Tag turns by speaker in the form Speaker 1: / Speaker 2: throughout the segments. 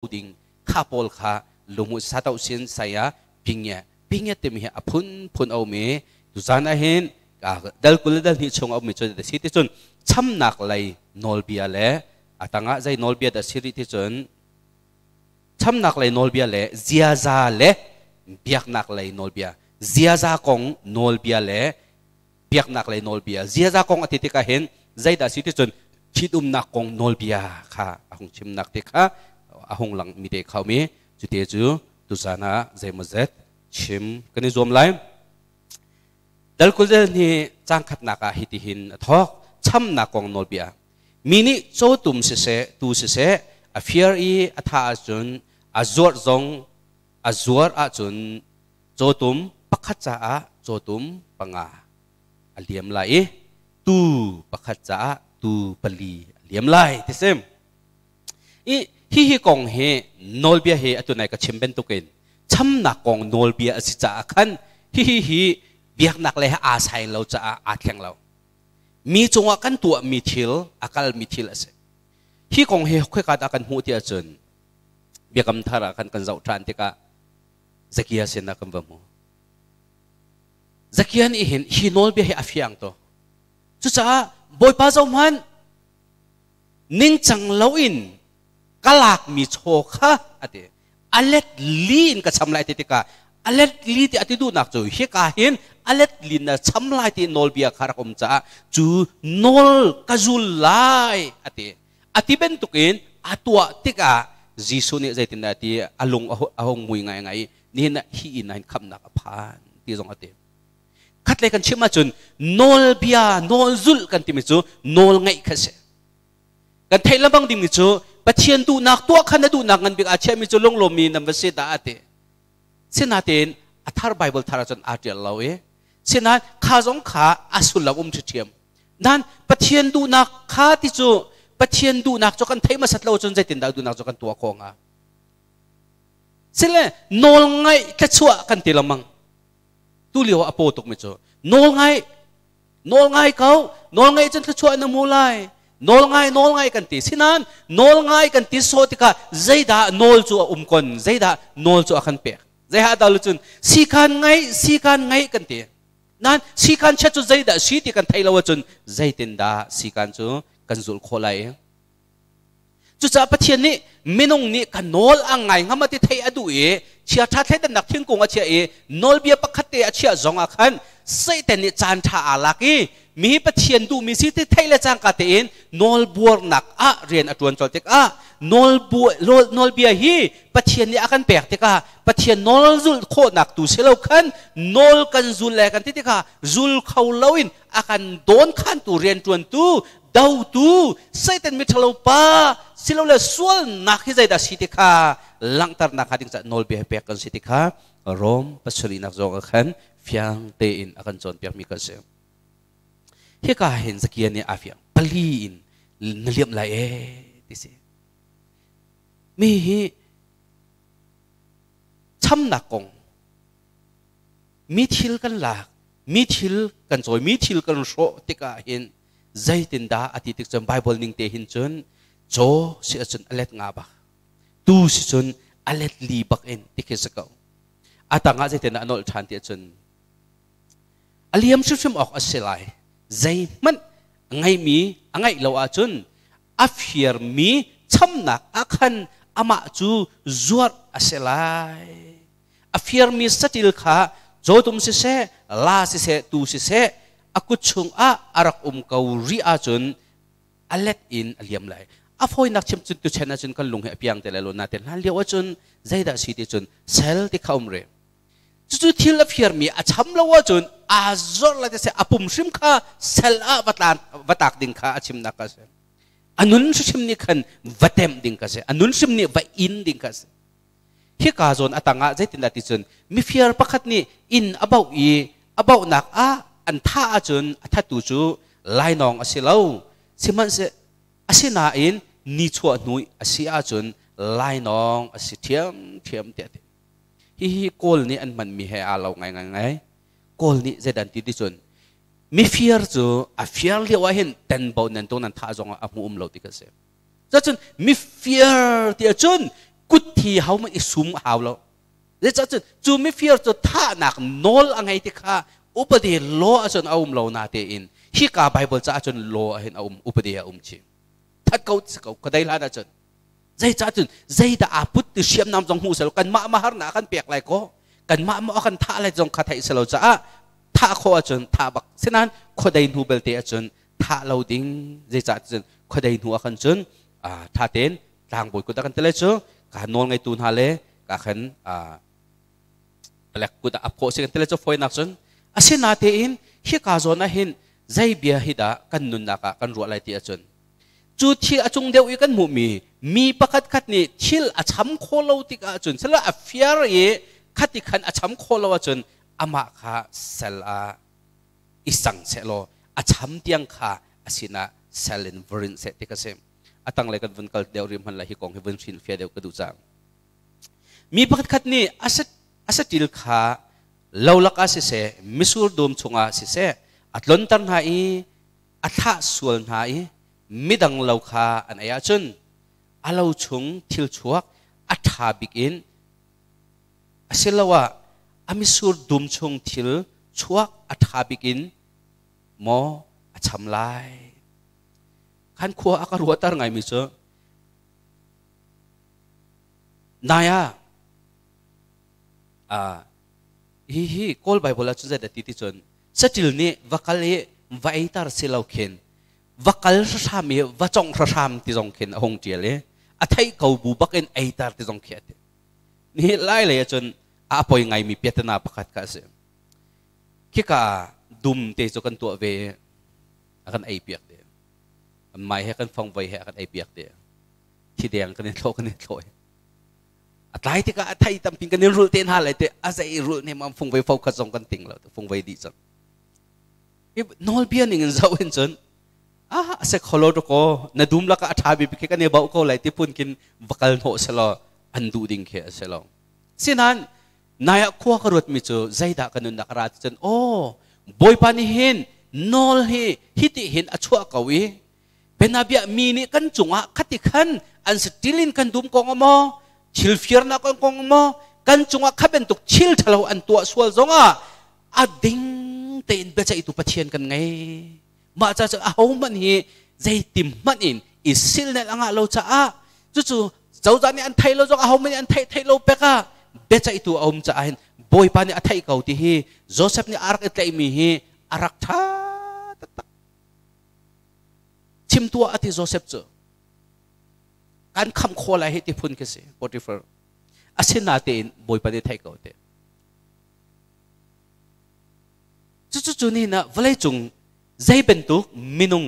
Speaker 1: ดิ่งข้าพอลข้าลุมุสาตาสินสายพิงเงียเต็มเหี้ยพุนเอาเมตุจานะเห็นดัลกุลดัลนิชงเอาเมจนสิที่จนช้ำหนักเลยนอลเบียเล่ตั้งใจนอลเบียแต่สิริที่จนช้ำหนักเลยนอลเบียเล่เจียซาเล่เบียกหนักเลยนอลเบียเจียซากงนอลเบียเล่เบียกหนักเลยนอลเบียเจียซากงอธิติกาเห็นใจแต่สิที่จนคิดหนักกงนอลเบียค่ะอาหงชิมหนักติค่ะอาหงหลังมีเด็กเขามีจุดเดียวจูตุจานะใจมาเจ็ดชิมกันนี่รวมไล่ดัลกุลเดนี่จังขัดหนักฮิติหินทอกช้ำหนักกงนอลเบียมินิโจตุมเสตูเสอฟิร์อีอัฐาจุนอาจวดจงอาจวดอาจุนโจตุมปักขัดจ้าโจตุมปังอาเลียมไลตูปักขัดจ้าตูปลีเลียมไลที่เซมอีฮิกงเฮนอลเบียเฮอตุนัยกับชิมเป็นตุกินช้ำหนักกงนอลเบียสิจ้าขันฮิเบียกหนักเลยอาศัยเราจะอาเทียงเรามีจงว่ากันตัวมีทิลอากาศมีทิลเสฮิกงเฮค่อยกัดอากันหูที่อาจารย์เบียกำธารากันกันเจ้าทานที่กะสักยาเสนากันบ่มูสักยานี่เห็นฮินอลเบียเฮอฟิยังตัวจุดจ้าบอยป้าเจ้ามันนิ่งจังเล่าอินกลากมีโชค่ะอะไรอเล็ดลีนกับชำลายติกาอเล็ดลีที่อธิดูนักจู่เฮกาเห็นอเล็ดลีนชำลายที่นอลเบียคารักอมจ้าจู่นอลกจุลไลอะไรอธิเป็นตุกินอตัวติกาจิสุนี่ใจตินที่อารมณ์อารมณ์มวยไงนี่นะฮีอินนั้นคำนักพานที่ตรงอะไรคัดเลยกันเชื่อมาจนนอลเบียนอลจุลกันที่มิจูนอลไงขั้นเสกันไทยละบังดิมิจูปัจเจียนดูนักตัวขันดูนักกันบิกอาเชมิจูลงลมีนับเสดาเตเส้นนั้นอัธารไบเบิลทาราจนอาเดียลเราเส้นนั้นข้าจงข้าอาสุลละเทียมนั้นปัจเจียนดูนักข้าที่จูปัจเจียนดูนักจกันไทยมาสัตว์เราจนใจตินดาวดูนักจกันตัวคงเส้นเลยนอลไงแค่ชั่วกันทีละมังตู้เลี้ยวอโปตุกมิจูนอลไงเขานอลไงจนแค่ชั่วน้ำมูลายนอลไงกันตีสินั้นนอลไงกันตีโซติกาใจด่านอลจูคนใจด่านอลจูขันเปียใจหาดาวลุจุนสีกันไงกันตีนั้นสีกันเชื่อจูใจด่าสีติกันไทยเราจุนใจตินด่าสีกันจูกันจุลโคไลจุดจับประเทศนี้ไม่นงนี้กันนอลอ่างไงงั้นมาที่ไทยอดูเชียร์ทัดให้ดันนักทิ้งกงอาเชียนอลเบียปักขัดเตะเชียร์จงอาคันใส่แต่นี่จานท่าอาลักมีประเทศดูมีสิทธิ์ไทยและจังกัดเองนอลบัวนักเรียนอตวนจอดเด็กนอลเบียฮีประเทศนี้อากันแปลกเด็กประเทศนอลจุลโคนักตูเสลาคันนอลกันจุลแลกันที่เด็กจุลเขาเล่าอินอากันโดนขันตูเรียนจวนตูดาวตูใส่แต่มิทะเลป้าสิเราเลยส่วนนักที่ใจดัชสิทธิ์ข้าหลังตรนักดิ้งจะนอลเบียเปียกันสิทธิ์ข้ารอมปัสสลีนักจงอาคันฟิยังเตอินอากันจนเปียกมีกันเสียเฮกาเห็นสักยันเนี่ยอาฟิยังพลีอินนเลียมไลที่สิมีช้ำหนักกงมีทิลกันหลักมีทิลกันจอยมีทิลกันโชติกาเห็นใจตินดาอธิติกจนไบเบิลนิ่งเตหินจนโจสิจนอเลตงาบักตูสิจนอเลตลีบักเอ็นติกสกาวอาตังอาใจตินดาโนลชันติจนอเลียมชุมออกอัสเซลัยใจมันไงมีไงเราอาจุนอัฟเฮียร์มีช้ำหนักอาคันอามาจูจวดอัสเซลัยอัฟเฮียร์มีสติลข้าโจตุมสิเซลาสิเซตูสิเซอากุชงอารักเการีอาจุนอเลตอินอเลียมไลอาฟอยนักชิมจุนตุเชนะจุนกันลงเหเปียงแต่ละโลนาเตลันเลียวจุนใจดัชสิติจุนเซลที่เขาเรจุดที่เราเฟียร์มีอาช้ำเราว่าจุนอาจอร์ละจะเสอปุ่มชิมข้าเซลวัตากดิ่งข้าอาชิมนักกันเสอันนู้นชิมนี่คันวัตเต็มดิ่งกันเสอันนู้นชิมนี่วัอินดิ่งกันเสเฮกาจนอาตังอาใจตินดาติจุนมีเฟียร์ปักขัดนี่อินaboutนักอันท่าจุนท่าตูจูไลนองอาศิลาวสิมันเสอาศินาอินนิชัวนุยอาศิอาจุนไลนองอาศิเทียมเตะฮิโกลนี่อันมันมีให้อาเราไงโกลนี่เจดันติดิจุนมีเฟียร์จูอาเฟียร์เรียกว่าเห็นเต็นบ่าวนั่นตรงนั้นท่าจงอาหูเราติกเสจะจุนมีเฟียร์ที่จุน กุดที่เขามันอิสุมหาวแล้วเดี๋ยวจะจูไม่ฟีร์จะท่าหนักโนลอะไรที่ข้าอุปเดียโลอาจนเอาเรานาเตอินฮิกาไบเบิลจะอาจนโลเห็นเอาอุปเดียชิถ้าเขาก็ได้ละอาจนใจจะอาจนใจด่าพุทธเชื่อมนำจงหูเสลกันมาหาหนากันเปียกไรก็กันมากันท่าอะไรจงขัดให้เสลจะท่าโคอาจนท่าบักเช่นนั้นคนใดนูเบลเตอาจนท่าเราดิ้งใจจะอาจนคนใดนูอากันจนท่าเต้นทางบุญกุดกันเตลจูการนอนไงตูนฮาเลการอะไรกุดอัพโคสิกันเตลจูฟอยนักจนอาศัยนาเตอินฮิกาโซนะหินใจเบียฮิดากันนุนนักกันรัวอะไรที่อาจนจุดที่อาจงเดียวอีกันหมู่มีประคัดนี่ทิลอาช้ำโคโลติกอาจนเสร็จแล้วเฟียร์เย่ขัดที่ขันอาช้ำโคโลอาจนอามาข้าเซลอิสังเซโลอาช้ำเตียงข้าอาศินะเซลินวรินเซติกเซมอาตังเลยกันวันกัลเดียวริมหันละฮิกองให้วันชินเฟียเดียวกระดูจังมีประคัดนี่อาศัยติลข้าเลาลักอาศิเซมิสูร์ดมชงอาศิเซอัตลนตันหายอัฐะส่วนหายมิดังเลาข้าอันอายจนอาเลาชงทิลชวกอัฐาบิกินอาศัยละว่าอามิสูร์ดมชงทิลชวกอัฐาบิกินโมอาชำลายขันขัวอากาศวัวตาไงมิโซนายฮีคอลไบเบิลจุดเด็ดที่จนสติลนี่วักเล่วัยตาร์สิลาวเข็นวักเล่สามีวัจงสามที่จงเข็นหงเจเลยอัฐิเขาบุบักเอ็นไอตาร์ที่จงเข็นนี่ไล่เลยจนอาปอยไงมีเปียตนาประคัดกันเสียคิกาดุมเตจกันตัวเวอากันไอเปียกเดียไม่ให้กันฟังไว้ให้กันไอเปียกเดียที่เดียงกันเนี่ยโลกันเนี่ยโลยอัตไลที่ก็อัตไลตั้มพิงกันเนี่ยรู้เต้นหาอะไรเตะอาศัยรู้เนี่ยมันฟังไว้โฟกัสตรงกันติงแล้วฟังไว้ดีจังนอลเบียนิ่งเจ้าเห็นจนอาศัยขลุ่ยก็นาดุมลักอัฐาบิบิกันเนี่ยบ่าวก็เลยที่พูนกินวักลโนเสลออันดูดิ่งเขเสลอสินั้นนายขั้วกระดุดมิจูใจด่ากันนุนนักราชจนโอ้บอยปานิเห็นนอลเฮฮิติเห็นอชัวกวีเป็นอาเบียมีนี่กันจุงะขัดขันอันสติลินกันดุมกองมอชิลฟิร์นักกองมอกันจุงะขับเป็นตุกชิลทะเลอันตัวสวลจงะอดิ่งเต็นเบจitu patien kan ngai ma cha cha au man hi zai tim man in isil ne anga lo cha a chu chu zau za ni an thai lo jong au man an thai lo peka becha itu aum cha ahin boy pa ni athai kau ti hi joseph ni arak etlai mi hi arak tha chim tua ati joseph chu kan kham khola hi ti phun ke se potiphar asin na te boy pa ni thai kau teจุนี่นะเวลาจงใจเป็นตุมินุง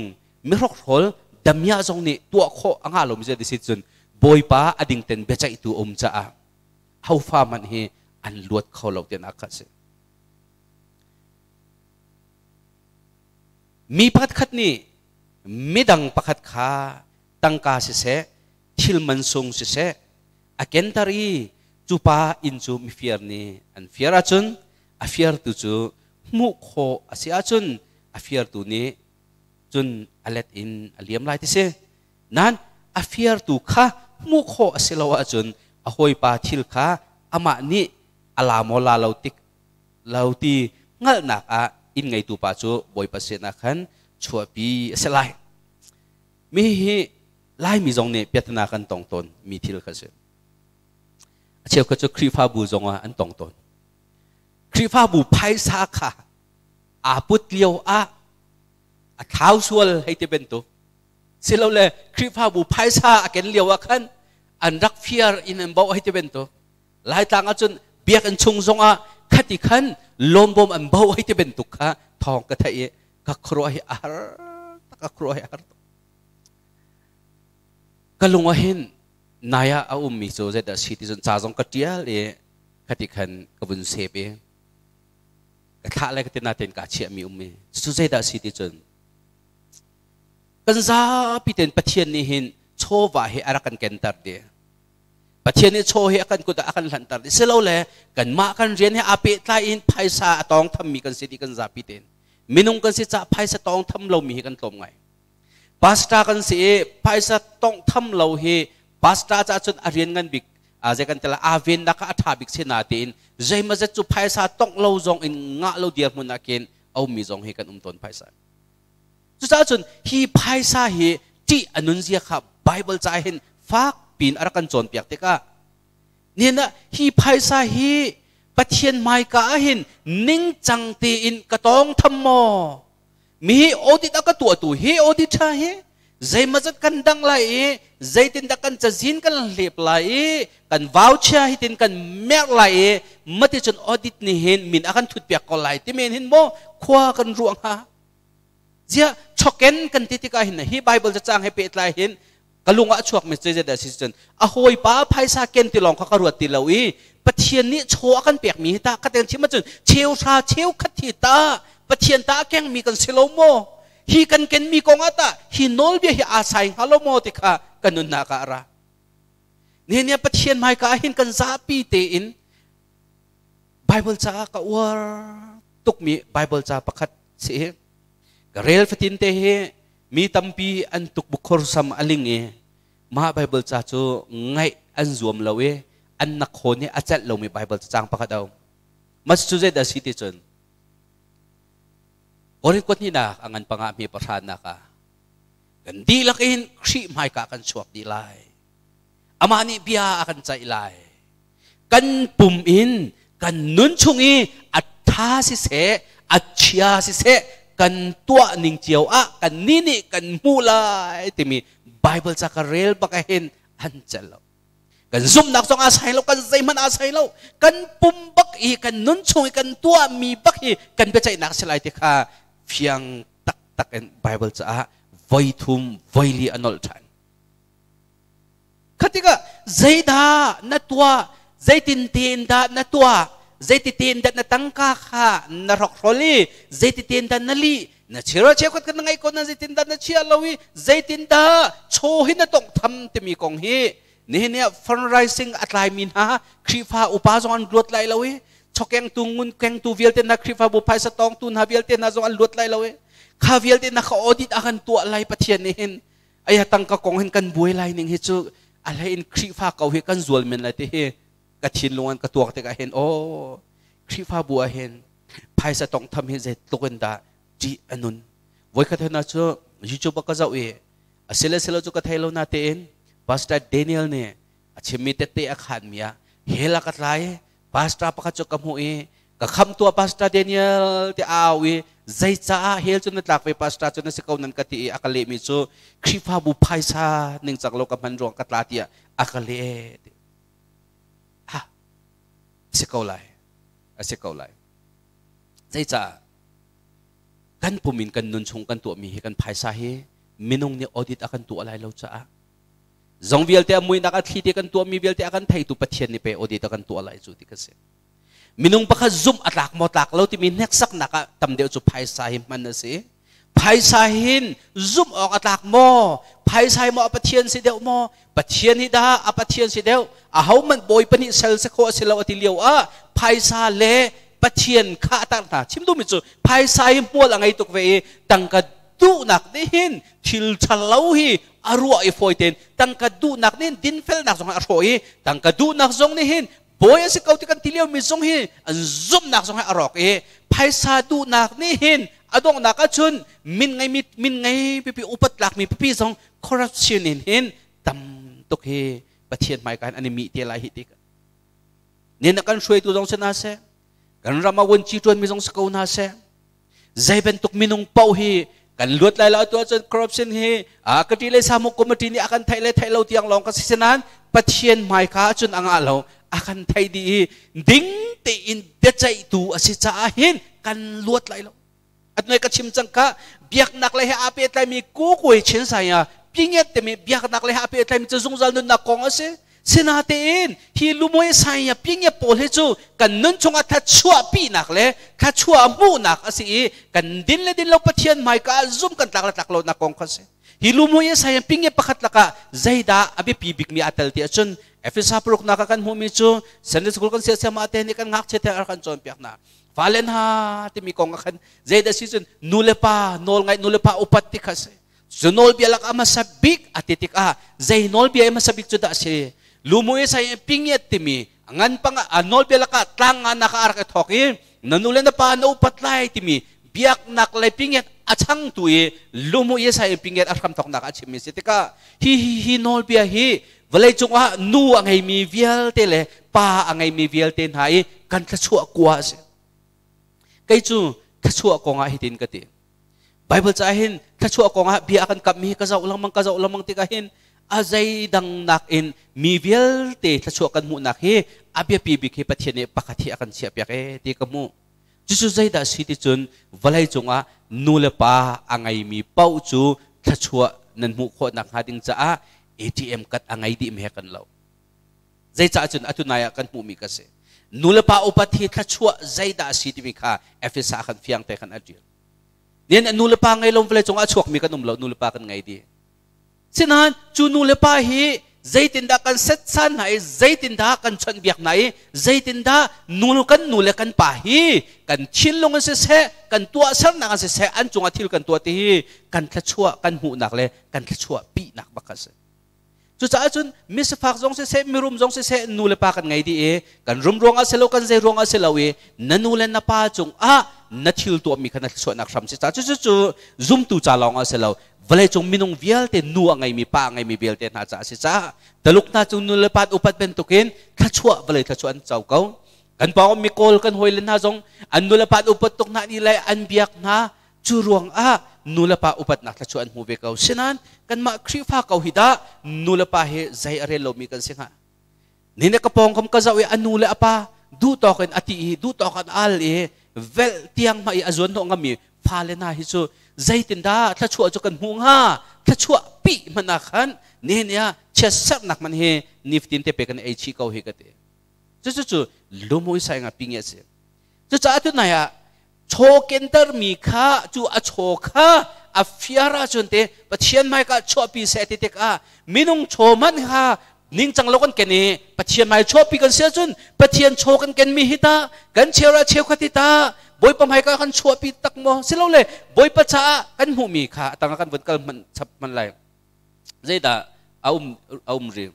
Speaker 1: มิรกโหลดำยาจงนี่ตัวโคอ่างอาลมจะดิสิจุนบอยป้าอดิ่งเต็นเบจอิตูอมจ้าเฮาฟ้ามันเฮอันลวดเขาเหล่าเต็นอาคัสมีพัดขัดนี่มิดังพัดขาตั้งกาสิเสทิลมันทรงสิเสอาเกนตารีจูป้าอินจูมิเฟียร์นี่อันเฟียร์จุนอาเฟียร์ตุจูมุขโคอาศัยจุนอาเฟียร์ตัวนี้จุนอเลตอินอเลียมไลที่เสนั้นอาเฟียร์ตัวข้ามุขโคอาศัยเราจุนอาหอยปาทิลข้าอามานี่อาลามอลาเราตีงัลนักอินไงตัวป้าจูบอยปัสเซนักขันชัวปีอาศัยไลมีไลมีจงเนี่ยเปียตนากันตรงตนมีทิลข้าเสเชื่อก็จะครีฟ้าบูจงอันตรงตนครีฟ้าบุไพศาค่ะอาปุตเลียวเท้าส่วนให้ที่เป็นตัวสิเราเลยครีฟ้าบุไพศาเกณฑ์เลียวขันอันรักเฟียร์อินบ่ให้ที่เป็นตัวหลายต่างจนเบียกันชงจงขัดที่ขันลมบ่มอันบ่ให้ที่เป็นตุกค่ะทองกระทะก็ครัวให้ก็ครัวให้ก็ลงว่าเห็นนายอาอุมิโซเจดสิที่จนจ่าจงกระเจียเลยขัดที่ขันกบุญเสพข้าอะไรก็เต็นนาเต็นกาเชียมีมีสุดใจดาสิที่จนกันซาพิเต็นปัจเจียนนี่เห็นโชว์ว่าให้อารักันเกนตัดเดียปัจเจียนนี่โชว์ให้อากันกุดอากันหลันตัดเดียเสร็จแล้วกันมากันเรียนให้อาเปตไลน์ไพศาตองทำมีกันสิที่กันซาพิเต็นมินุงกันสิจะไพศาตองทำเรามีกันตรงไงพาสต้ากันสิไพศาตองทำเราให้พาสต้าจะจนอาเรียนกันบิก อาเจกันแต่ละอาเวนนักอัฐาบิกเสนาตีนใจมาจะจุไพศาต้องเล่าจงอินงะเล่าเดียมุนักเกนเอามีจงให้กันตนไพศาจุดจ้าจนฮีไพศาฮีที่อนุนเสียขับไบเบิลใจเห็นฟักปีนอารักันจนเปียกเตกะเนี่ยนะฮีไพศาฮีปะเทียนไมกาเห็นนิ่งจังตีอินกระตองทำโมมีโอดิตก็ตัวเฮโอดิชาเฮใจมาจัดกันดังไล่ใจตินดักกันจะziinกันเลียบไล่กันวาวเชียหิตินกันแม่ไล่มาที่จนออดิตนี่เห็นมินอากันทุดเปียกก็ไล่ที่เมนเห็นโมขวากันรวงฮะเจ้าช็อกเกนกันติดกันเห็นฮีไบเบิลจะจ้างให้เปิดไล่เห็นกลุงอาชวกไม่เจอเดสิสเซนอาหอยป้าไพศาเกนติลองเขากระรวดติลาวีปะเทียนนี้โชว์กันเปียกมีตาคัดเต็มชิมมาจนเชียวชาเชียวคัดทีตาปะเทียนตาแกงมีกันเซโลโมฮีกันเกนมีกองอัตาฮีโนลเบียฮีอาศัยฮัลโลโมติกากันนุนนาคาระเนี่ยปะเทียนไม่กาหินกันซาปีเตอินไบเบิลจากะวาตุกมีไบเบิลจาประคัดเสียกเรลฟตินเตเฮมีตัมปีอันตุกบุคคลสัมอลิงมาไบเบิลจาจูไงอันรวมเลวอันนักคนเนี่ยอาจจะเรามีไบเบิลจางประคัดเอามัสจุเจดาสิติจนโอริกนี่นะอันปังอามีประธานนะคะกันดีลักอินครีไม่กากันชวกดีไลอามานี่บิอากันใจไลกันปุ่มอินกันนุนชุงอีอัตถาสิเสอัจฉริยสิเสกันตัวนิงเจียวอะกันนี่กันมูลายที่มีไบเบิลจากเรลบักเห็นอันเจลกันซุ่มนักสงอาศัยเรากันใจมันอาศัยเรากันปุ่มบักอีกันนุนชุงกันตัวมีบักอีกันไปใจนักสลายที่ข้าเพียงตักกันไบเบิลจะไวทุ่มไวลีอันอลทันketika Zaida na tua Zaitin da na tua Zaitin da na tangka ka na rokroli Zaitin da na li na chiro chekot ka ngay ko na Zaitin da na chia lawi Zaitin da chohin na tong tham timi kong hi niya fundraising at lai min ha krifa upazong an luot lai lawi chokeng tungun keng tu vielte na krifa bupai sa tong tun ha vielte na zong an luot lai lawi ka vielte na ka audit akan tua lai pathian nihin ay tangka kong hin kan buhay lai ning hichuอะไรอินครีฟ้าเขาเห็นกันจวลมันอะไรที่เฮกระชินลงกันกระตัวแต่ก็เห็นโอ้ครีฟ้าบัวเห็นภายสะต้องทำให้เจตุกันดาจีอนุนไว้กระเทน่าจะยูทูบก็จะเอ๋เสร็จจุกกระเทเราหน้าเต็นพาสต้าเดนิเอลเนี่ยชิมิเตเตะขันมีอะเฮลักอะไรพาสต้าประคับจุกกำหัวเอกระคำตัวพาสต้าเดนิเอลที่อาวีใจจ้าเฮลจนนัดหลักไปพาสต้าจนนัดสกาวนันกติอักเลมิจูครีฟ้าบุพายซาหนึ่งจากโลกมันรวงกัตลาตีอักเลฮะสกาวไลใจจ้ากันปุ่มินกันนุนชงกันตัวมีกันพายซาเฮมินงเนี่ยอดิตอากันตัวอะไรเราจ้าจงเวลเตะมวยนักอัดขีดกันตัวมีเวลเตะอากันไทยตัวปัจเจียนนี่ไปอดิตอากันตัวอะไรจุดที่กันเสียมินงปะคะซุ่มอัตลักมอตักเราที่มีเน็กซักนักตำเดียวจุพายสาหิมันนะสิพายสาหินซุ่มออกอัตลักมอพายสายมอปะเทียนสิเดียวมอปะเทียนฮิดาอปะเทียนสิเดียวอาเขามันบอยปนิเซลสโคสิเราอติเลียวพายสาเลปะเทียนข้าตักนาชิมดูมิจูพายสายมัวละไงตุกเวตังกะดูนักนี่หินทิลชะเลาฮีอารัวไอโฟยเตนตังกะดูนักนี่ดินเฟลนักสงอารัวฮีตังกะดูนักสงนี่หินบอยสิเขาที่กันทีเลียวมีสงฮีอันซุ่มนักสงให้อรอกไพศาดูนักนี่เห็นอดงนักก็ชุนมินไงพี่อุปตลักมีพี่สงคอร์รัปชันเห็นตำตกเฮประเทศใหม่กันอันนี้มีเท่าไรฮิติกันเนี่ยนักการช่วยตัวจงชนะเสกันรามาวันจีจวนมีจงสกุลนาเสใจเป็นตุกมินงเป้าฮีกันลวดลายเราตัวจนคอร์รัปชันเฮกติเลยสามุกคอมมิตี้นี่อากันไทยเลยไทยเราที่ยังลองกันสินั้นประเทศใหม่ข้าจนอ่างเราอากันไทยดีดิ้งตีอินเดใจตัวสิจ้าเห็นกันลวดไหลแล้วอันนี้ก็ชิมจังกะเบียกนักเลยให้อาเปียไลมีกู้กุยเช่นสายพิงเงแต่มีเบียกนักเลยให้อาเปียไลมีจะส่งจัลนุนนักกองเสสินาเตนฮิลูมวยสายพิงเงโปเลจูกันนุนชงอัฐชัวปีนักเลยทัชัวมูนักสิกันดินเลยดินเราปะเทียนไม่ก็ซุ่มกันตักเรานักกองเขาเสฮิลูมวยสายพิงเงประคัตละกะใจด่าอภิปีบิกมีอัตลเตียจนEfisa puruk nakakan humicu, Sunday school kan siya mate ni kan ngak chete arkan chon piak na. Valen ha timi kong akan zeda season nol ngay upat tikas. Sunol biya lak ama sabik atitik zay nol biya ama sabik juda si. lumoy sa pingyat timi angan pang anol bela ka tlang nga nakaarka thoki nanulen na pa naupatlay timi biak naklay pingyat achang tuye lumoy sa pingyat arkam tok nakachimi sitika hi nol bia hi valay chung nu angay mi vial tele pa angay mi vial ten hai kan thachua kwa se kai chu thachua ko nga hitin kati Bible chahin thachua ko nga bia kan kami kazaw lamang tikahin azay dang nakin mi vial te thachua kan mu nakhi abia pibik he pathiane pakati akan siap yake ti kamu jisu zai da siti chun valai chunga nula pa angai mi pau chu thachua nan mu kho nak hading cha ATM kat angai di me kan law zai cha chun atunaya kan mu mi kase nula pa upati thachua zai da siti mi kha efisa kan fiang te kan adil nen nula pa ngai lom vle chunga chuak mi kan umlo nula pa kan ngai di sinan chu nula pa hi zaitinda kan set san hai zaitinda kan chan biak nai zaitinda nul kan pahi kan chillong se kan tua sar na se an chunga thil kan tua ti kan thachua kan hu nak le kan thachua pi nak bakas chu cha chun mis phak jong se mirum jong se nul pa kan ngai di kan rum rong a selo kan zai rong a selawi nanulen na pa chung na thil tu mi kan thachua nak ram se cha chu zoom tu cha long a selo valai chung minung vial te nu angai mi pa angai mi vial te na cha si cha taluk na chung nulapat upat bentukin thachua valai thachuan chau kau kan pa mi kol kan hoilen na jong an nulapat upat tok na nilai an biak na churuang nulapa upat na thachuan hu ve kau sinan kan ma khri pha kau hida nulapa he zai are lo mi kan singa nine kapong kam kazawi anula apa du token ati du tokan al vel tiang mai azon no ngami phale na hi chu zaitinda thachua chu kan hunga thachua pi manakhan nenia chesar nak man he niftin te pe kan ei chi kau hi kate chu lumoi sai nga pingya se chu cha tu na ya choken tar mi kha chu a chokha a fiara chunte pathian mai ka chopi se ti te ka minung choman ha ning chang lokan kene pathian mai chopi kan se chun pathian chokan ken mi hita kan chera chekhati ta boy pamai ka kan chopi tak mo silole boy pa cha kan hu mi kha tanga kan bun kal man chap man lai zaida aum ri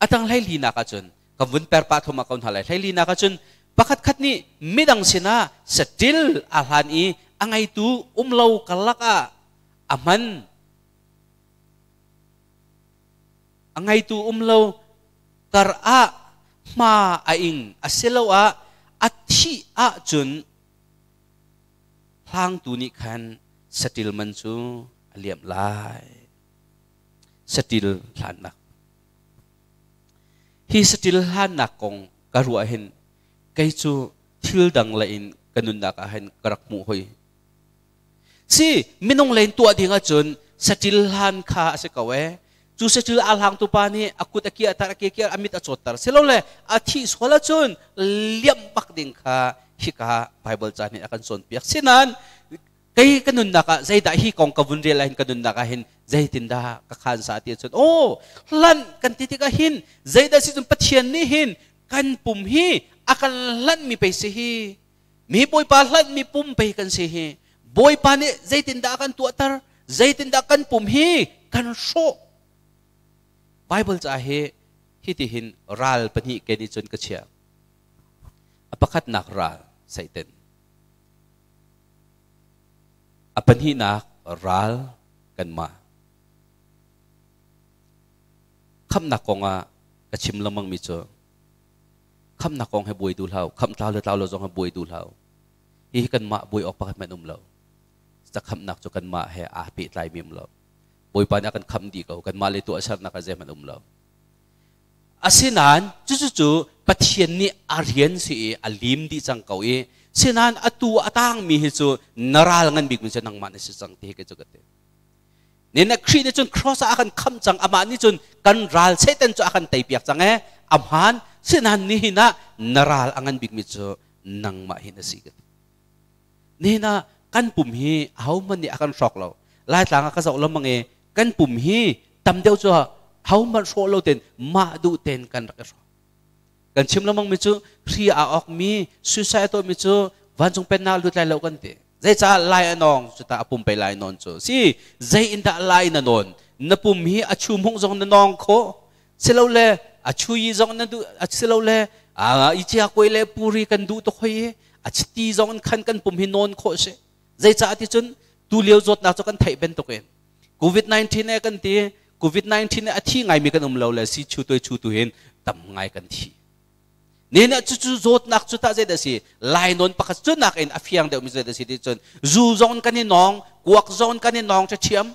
Speaker 1: atang lai lina ka chun ka bun per pa thoma kaun halai lai lina ka chun pakat khat ni midang sina satil alhan I angai tu umlau kalaka aman angai tu umlau kara ma aing asilawa athi a chun hlang tu ni khan satil man chu aliam lai satil hanak hi satil hanak kong karua hin kai chu thil dang lain kanun na ka hen karak mu hoi si minong lain tua dinga chun satil han kha ase kawe chu satil alhang tu pa ni akut akia tar akia amit achotar selole athi sola chun liam bak ding kha hika bible chani akan son piak sinan kai kanun na ka zaida hi kong kavun re lain kanun na ka hin zaitinda ka khan sa ti chun lan kan ti ka hin zaida si chun pathian ni hin kan pum hi akan lan mi pe se hi mi boy pa lan mi pum pe kan se hi boy pa ni zaitinda akan tuatar zaitinda kan pum hi kan so bible cha he hitihin ral pani ke ni chun ka chia apakat nak ral saitan apan hi nak ral kan ma kham nak ko nga kachim lamang mi cho kham na kong he buai du lau kham tao lo jong he buai du lau hi kan ma buai ok pakat man lo sa kham nak cho kan ma he a pi tlai mim lo buai pa na kan kham di ko kan ma le tu asar na ka je man lo asinan chu pathian ni arian si alim di chang kau sinan atu atang mi hi chu naral ngan big min nang man si chang te ke jogate nena khri ni chun cross akan kham chang ama ni chun kan ral setan chu akan tai piak chang amhan sinan ni hina naral angan big mi chu nang ma hina sigat nina kan pum hi how man ni akan sok lo lai tlang ka zo lo mangi kan pum hi tam deu chu how man so lo ten ma du ten kan ra kan chim lo mang mi chu ri a ok mi suicide to mi chu van chung pen na lu tlai lo kan te zai cha lai anong chuta apum pe lai non chu si zai in da lai na non na pum hi achum hong jong na nong kho selo le achu yi jong na du selo le ichia koi le puri kan du to khoi achti jong khan kan pum hi non kho se zai cha ti chun tu leo jot na cho kan thai ben to ken covid 19 ne kan ti covid 19 ne athi ngai mi kan lo le si chu tu hen tam ngai kan thi nên là chú rốt nạc chú ta dễ đó si lại nón bạc chú nạc in afiang đều mi dễ đó si đi chun zu zon cái nong quạc zon cái nong cho chiếm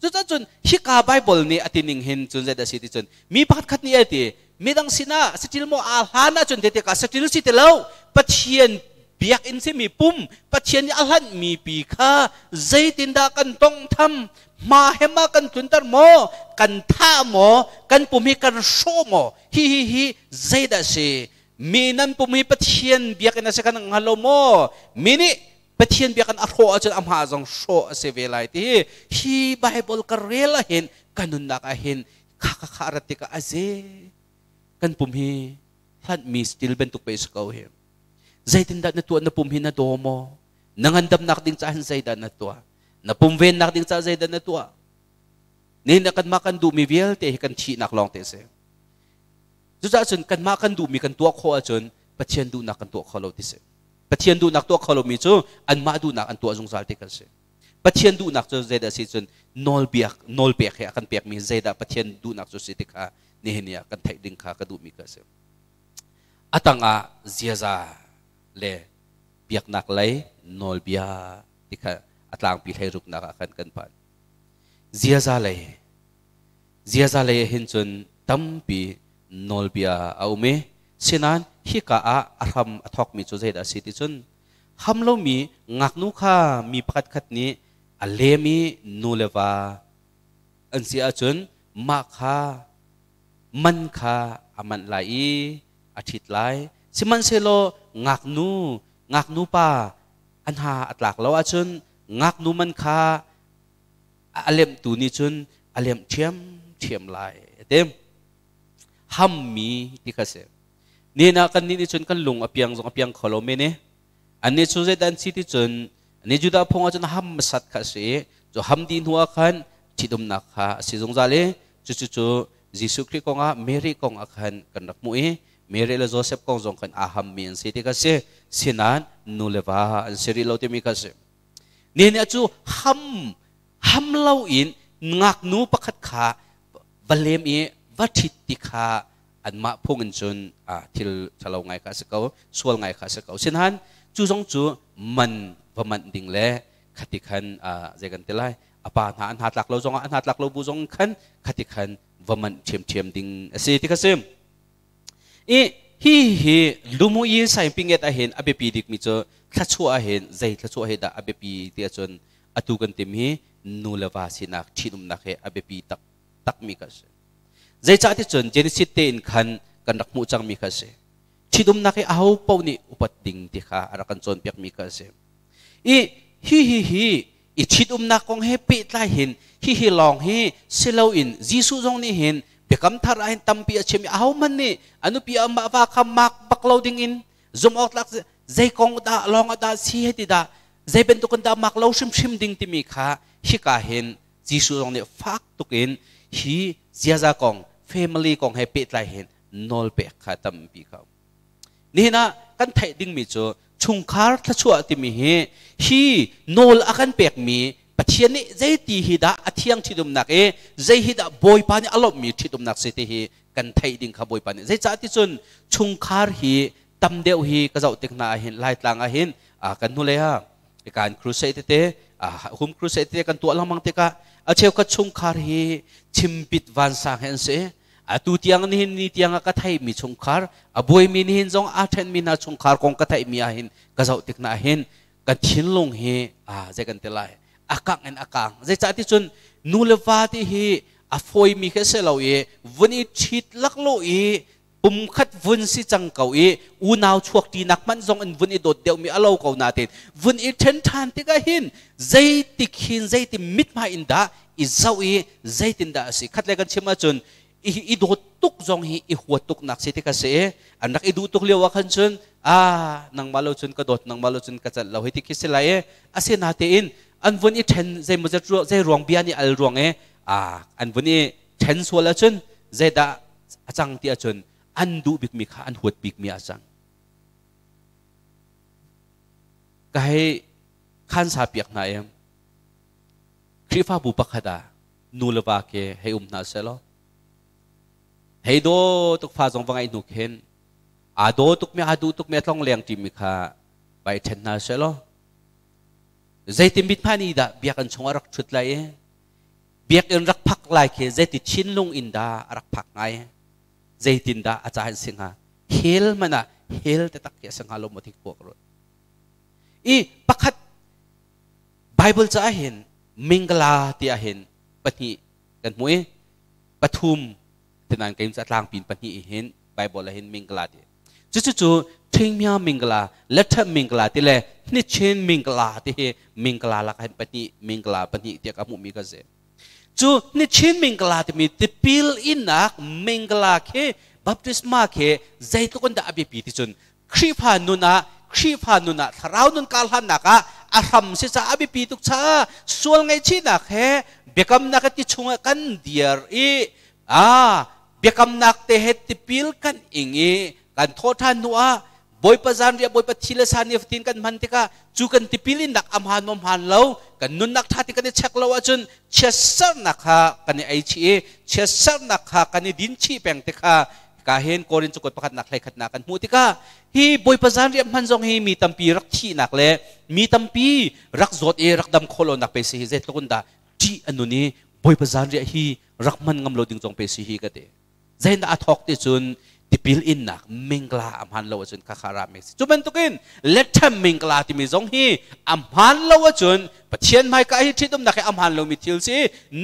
Speaker 1: chú ta chun hi ka Bible ni atining hin chun dễ đó si đi chun mi bạc khát ni ati mi dang sina still mo alhana chun te ka still si te lo pathian biak in si mi pum pathian alhan mi pi kha zai tin da kan tong tham ma hema kan tuntar mo kan tha mo kan pumi kan so mo hi zai da se minan pumi pathian biak na se kan ngalo mo mini pathian biak kan arho achen amha jong so se velai ti hi Bible ka rela hin kanun na ka hin kha arati ka aze kan pumi han mi still ben tuk pe sko he zai tin da na tu na pumi na do mo nangandam nak ding cha han zai da na tu na pumven nak ding cha zai da na tua ni na kan makan du mi vial te kan chi nak long te se chu cha chun kan makan du mi kan tua kho a chun pathian du nak kan tua kholo ti se pathian du nak tua kholo mi chu an ma du nak an tua jong zal te kan se pathian du nak chu zai da si chun nol pek he kan pek mi zai da pathian du nak chu si te kha ni henia kan thai ding kha ka du mi ka se atanga ziaza le piak nak lai nol bia ti kha atlang pi thai ruk na kan kan pan ziaza le hin chun tampi nolbia aume sinan hi ka aram athok mi chu zeda siti chun hamlo mi ngaknu kha mi pakhat khat ni alemi nulewa ansia chun ma kha man kha aman lai athit lai siman selo ngaknu pa anha atlak lo achun ngak nu man kha alem tu ni chun alem thiam lai tem ham mi ti khase ni na kan ni chun kan lung apiang kholo me ne ani chu ze dan si ti chun ani juda phonga chun ham sat khase jo ham din huwa khan chidum na kha si jong jale chu Jisu Christ konga Mary konga khan kan rak mu e Mary le Joseph kong jong kan aham mi an si ti khase sinan nulewa an seri lo ti mi khase nên chu ham lâu in ngạc nu pakhat kha valem e vathit ti kha an ma phongin chun thil chalo ngai kha sakau sual ngai kha sakau sin han chu jong chu man vaman ding le khati khan jegan telai apa na an hatlak lo jong an hatlak lo bu jong khan khati khan vaman chem ding ase ti kha sem e hi lumu yi sai pinget a hen abepi dik mi cho thachua hen zai thachua he da abepi ti chon atu kan tim hi nulawa sinak thinum na he abepi tak mi ka se zai cha ti chon genesis te in khan kan rakmu chang mi ka se thidum na ke aho pau ni upat ding ti kha ara kan chon pek mi ka se hi i thidum na kong he pe tla hin hi long hi selo in jisu jong ni hin bekam thar ahin tampi achemi aho man ni anu pi ama wa kham mak backloading in zoom out lak zai kong da long da si he ti da zai ben tu kan da mak lo shim ding ti mi kha hi ka hen jisu jong ni fak tukin hi ziaza kong family kong he pe tla hin nol pe kha tampi kha ni na kan thai ding mi chu chungkhar thachua ti mi hi nol akan pek mi pathian ni zai ti hi da athiang thidum nak e zai hi da boy pa ni alop mi thidum nak se te hi kan thai ding kha boy pa ni zai cha ti chun chungkhar hi tam deu hi ka zau tek na hin lai tlang a hin kan nu le ha kan crusade te hum crusade te kan tu lamang te ka a cheu ka chungkhar hi chimpit van sang hen se tu tiang ni tiang ka thai mi chungkhar a boy mi ni hin jong a then mi na chungkhar kong ka thai mi a hin ka zau tek na hin ka thin lung hi zai kan te lai akang zai cha ti chun nulewa ti hi a foi mi khe se lo e vuni thit lak lo e pum khat vun si chang kau e u naw chuak ti nak man jong an vun i dot deu mi alo kau na ten vun i then than ti ka hin zai ti khin zai ti mit ma in da i zau e zai tin da si khat le kan chima chun i do tuk zong hi i huat tuk nak si ti ka se anak i du tuk lewa kan chun nang malo chun ka dot nang malo chun ka chal lo hi ti kisilae ase na te in an vun i then zai mo zai ruang biani al ruang an vun i then swala chun zai da achang ti achun an du bik mi kha an huat bik mi achang kai khan sa piak na em krifa bu pakhada nulawa ke he na selo he do tuk fa jong wangai nu khen do tuk me adu tuk me tlong leng ti mi kha bai then na selo zai ti mit phani da biak an chong rak thut lai biak en rak phak lai ke zai ti chin lung in da rak phak ngai zai tin da acha han singa hel mana hel te tak ke sanga lo mothik pok ro pakhat bible cha hin mingla ti a hin pati kan mui pathum tenan kaim cha tlang pin pati hin bible hin mingla ti chu thingmya mingla latha mingla ti le ni chen mingla ti he mingla la kan pati mingla pati ti ka mu mi ka se chu ni chen mingla ti mi ti pil inak mingla ke baptisma ke zaitun da abi pi ti chun khripa nuna tharau nun kalhan naka aham si sa abi pi tuk cha sual ngai chi nak he bekam nak ti chunga kan diar bekam nak te het ti pil kan ingi kan thothan nuwa boy pazan ria boy pathila sani ftin kan mantika chu kan ti pilin nak amhan mom han lo kan nun nak thati kan chak lo achun chesar nakha kan ai chi chesar nakha kan din chi peng te kha kahen korin chukot pakat naklay khat nakan mutika hi boy pazan ri manjong hi mi tampi rak thi nakle mi tampi rak zot rak dam kholo nak pe si zet lokunda ti anuni boy pazan ri hi rakman ngam loading jong pe si hi kate zain da athok ti chun tipil in nak mingla amhan lo chun khakhara me chuban tukin letham mingla ti mi jong hi amhan lo chun pathian mai ka hi thidum nak amhan lo mi thil si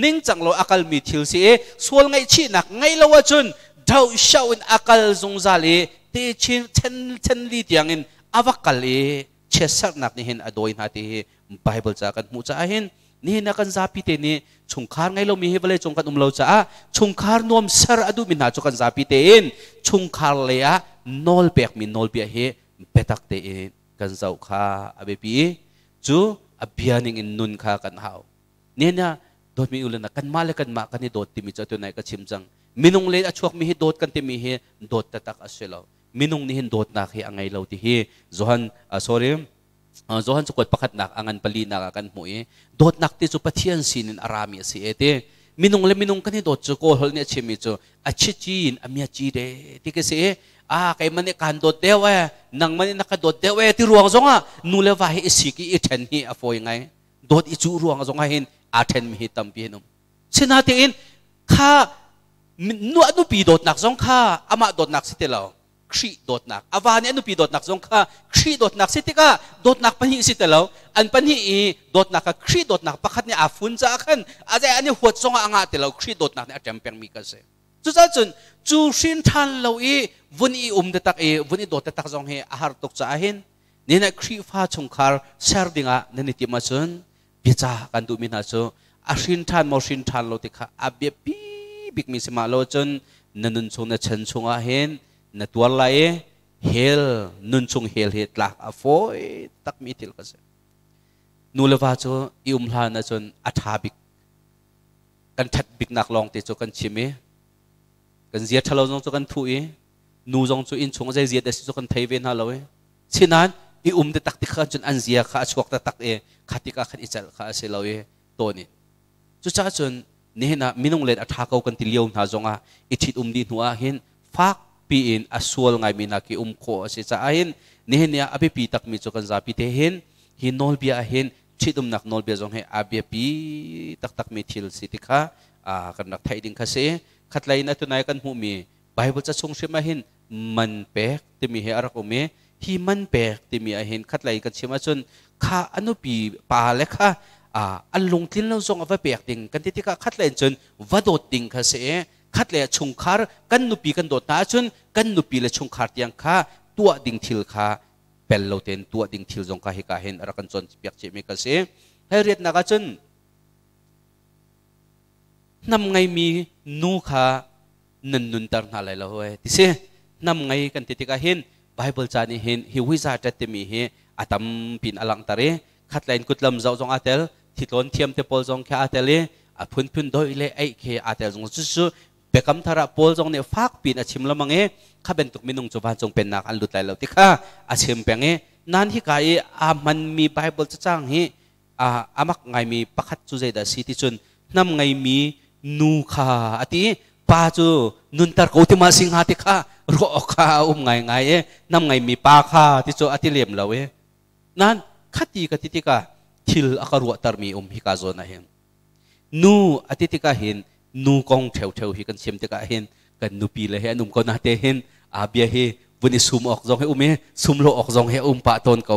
Speaker 1: ning changlo akal mi thil si sual ngai chi nak ngai lo chun dau shawin akal zungzali te chen li tiangin avakali chesar nak ni hin adoin hati bible cha kan mu cha hin ni na kan zapi te ni chungkhar ngai lo mi he bale chungkan umlo cha chungkhar nom sar adu min ha chu kan zapi te in chungkhar le a nol pek min nol pia he petak te in kan zau kha abe pi chu abianing in nun kha kan hau ni na dot mi ulan kan male kan ma kan ni dot ti mi cha tu nai ka chimjang minung le achuak mi hi dot kan te mi hi dot tatak aselo minung ni hin dot na khi angai lo ti hi zohan zohan chukot pakhat nak angan pali na kan mu dot nak ti chu pathian sinin arami si ete minung le minung kan hi dot chu ko hol ne chimi chu achi chin amia chi de ti ke se kai mane kan dot dewa nang mane nak dot dewa ti ruang zonga nu le wa hi isiki i then hi afoi ngai dot i chu ruang zonga hin a then mi hi tampi num sinati in kha nu anu pi dot nak zong kha ama dot nak sitelo khri dot nak awani anu pi dot nak zong kha khri dot nak sitika dot nak pani sitelo an pani i dot nak ka khri dot nak pakhat ni afun cha khan aja ani huat zonga anga telo khri dot nak ni atempeng mi ka se chu cha chun chu shin than lo i vun i de tak vun i dot tak zong he ahar tok cha hin ni na khri fa chungkhar ser dinga nani ti ma chun bicha kan du min ha chu a shin than lo ti kha abye pi big mi sima lo chun nanun chung na chen chung a hen na tual lai hel nun chung hel he tlak a foi tak mi til ka se nulawa chu i hla na chun atha bik kan that bik nak long te chu kan chime kan zia thalo jong chu kan thu nu jong chu in chung jai zia de chu kan thei ven ha lo chinan i de tak ti kha chun an zia kha chok ta tak khatika khat i chal kha se lo to ni chu cha chun ni na minung let atha ko kan tiliom na zonga ithit di nuwa hin fak pi in asual ngai mina ki kho se cha hin ni nia abi pi tak mi chu kan za pi te hin hi nol bia hin thidum nak nol bia jong he abi pi tak mi thil si ti kha kan nak thai ding kha se khatlai na tu nai kan hu mi bible cha chung shema hin man pek ti mi he arak me hi man pek ti mi a hin khatlai kan chima chun kha anu pi pa le kha an lung tin lo zong ava pek ting kan ti ka khatle chun vadot ting kha se khatle chungkhar kan nupi kan dot na chun kan nupi le chungkhar tiang kha tua ding thil kha pel lo ten tua ding thil zong ka hi ka hen ara kan chon piak che me ka se hai riat na ka chun nam ngai mi nu kha นันนุนตารนาเลยละเว้ยที่เสียนำไงกันติดกันเห็นไบเบิลจานี่เห็นฮิวิซาจัดเตมีเฮอาตมปินอลังตารีขัดไลน์กุดลำเจ้าจงอาเตลที่ต้นเทียมเตปอลจงแค่อาเตลพุ่นโดยเลยไอเคอาเตลจงจู่ๆเบกัมทาระปอลจงเนี่ยฟักปินอาชิมละมังเอข้าเป็นตุกมินุงจุบานจงเป็นนักอันลุดไลเราติข้าอาชิมเปียงเอนั่นที่กายมันมีไบเบิลจะจ้างเฮอามักไงมีปักขัดจุใจดาสิที่จนนำไงมีนูขาอติป้าจูนุนตาร์กูที่มาสิงหาติข้ารอข้าไงนำไงมีป้าข้าที่จูอติเลียมเรานั่นขัดตีกันติกาทิลอากรัวตารมีฮิกาโซนะเห็นนูอติติกาเห็นนูกองเทวฮิกันเชมติกาเห็นกันนูปีเลยเห็นก็น่าเตเห็นอาเบียเฮวันนี้ซุ่มออกจงให้ซุ่มโลออกจงให้ปะตนเขา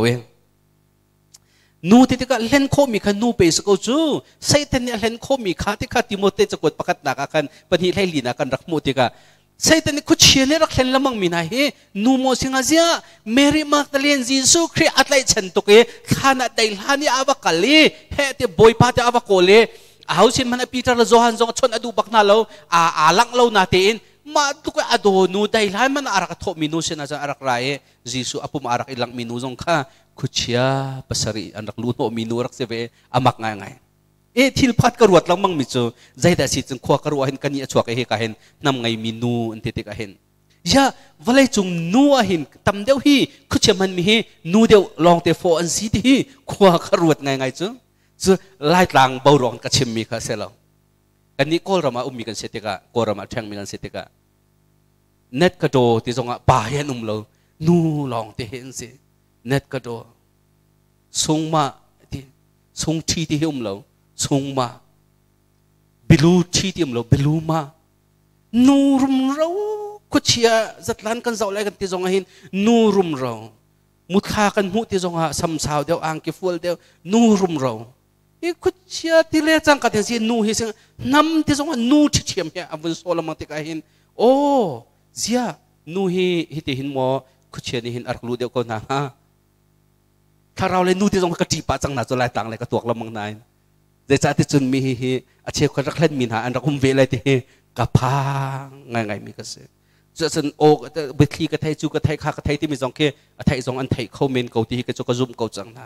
Speaker 1: นูที่ติกาเล่นโคมีขันนูไปสกุจูไซเทนเนี่ยเล่นโคมีขาที่ขาติโมเตจะกดประกาศนักกันปนิไลลีนักกันรักโมติกาไซเทนนี่คุเชียเนี่ยรักเล่นละมังมีนะเฮนูโมสิงาเซียเมริมาตาเลนจิซูครีอัตไลฉันตุกข้านาไดลานี่อาวกัลลีเฮติบอยปาติอาวโคเลเอาสิมันปีตาร์โจฮันจงชนอดูบักนาเราลังเรานาเตนมาตุกอโดนูไดลามันอารักทบมินูเซนะจังอารักไรจิซูอปุมาอารักอิลังมินูจงข้าคุเชียpasari anak luto minurak sebe amak ngay tilpat karuat lang mang miso zayda si chung khwa karuahin kania chuak he kahen nam ngai minu antiti kahen ya valai chung nu ahin tamdeu hi khucheman mi hi nu deu long te fo an si hi khwa karuat ngai chu lai tlang baurong ka chim mi kha selo kani kol rama ummi kan setika ko rama thang mi kan setika net ka do ti zonga pa yan lo nu long te hen se net ka do sung ma ti sung thi ti hum lo sung ma bilu thi ti lo bilu ma nu rum ro ko chia zatlan kan zau lai kan ti zonga hin nu rum ro mut kha kan mu ti zonga sam sao deu ang ki ful deu nu rum ro e ko chia ti le chang ka te si nu hi sing nam ti zonga nu thi thiam he avun sola ma ti ka hin o zia nu hi ti hin mo ko chia ni hin arklu deu ko na haถ้าเราเลยนู่ที่ตรงกระจีปะจังหนาจนลายต่างเลยกระตัวเรามังนายเดี๋ยวจะที่จุนมีเฮอาเชฟคนรักเล่นมีหาอันรักคุมเวลาที่กระพังไงมีก็เสียจะสันโอกเบคลีกระไทยจูกระไทยข้ากระไทยที่มีสองเคไทยสองอันไทยเขาเมนเกาที่กระจกกระซุ่มเกาจังนะ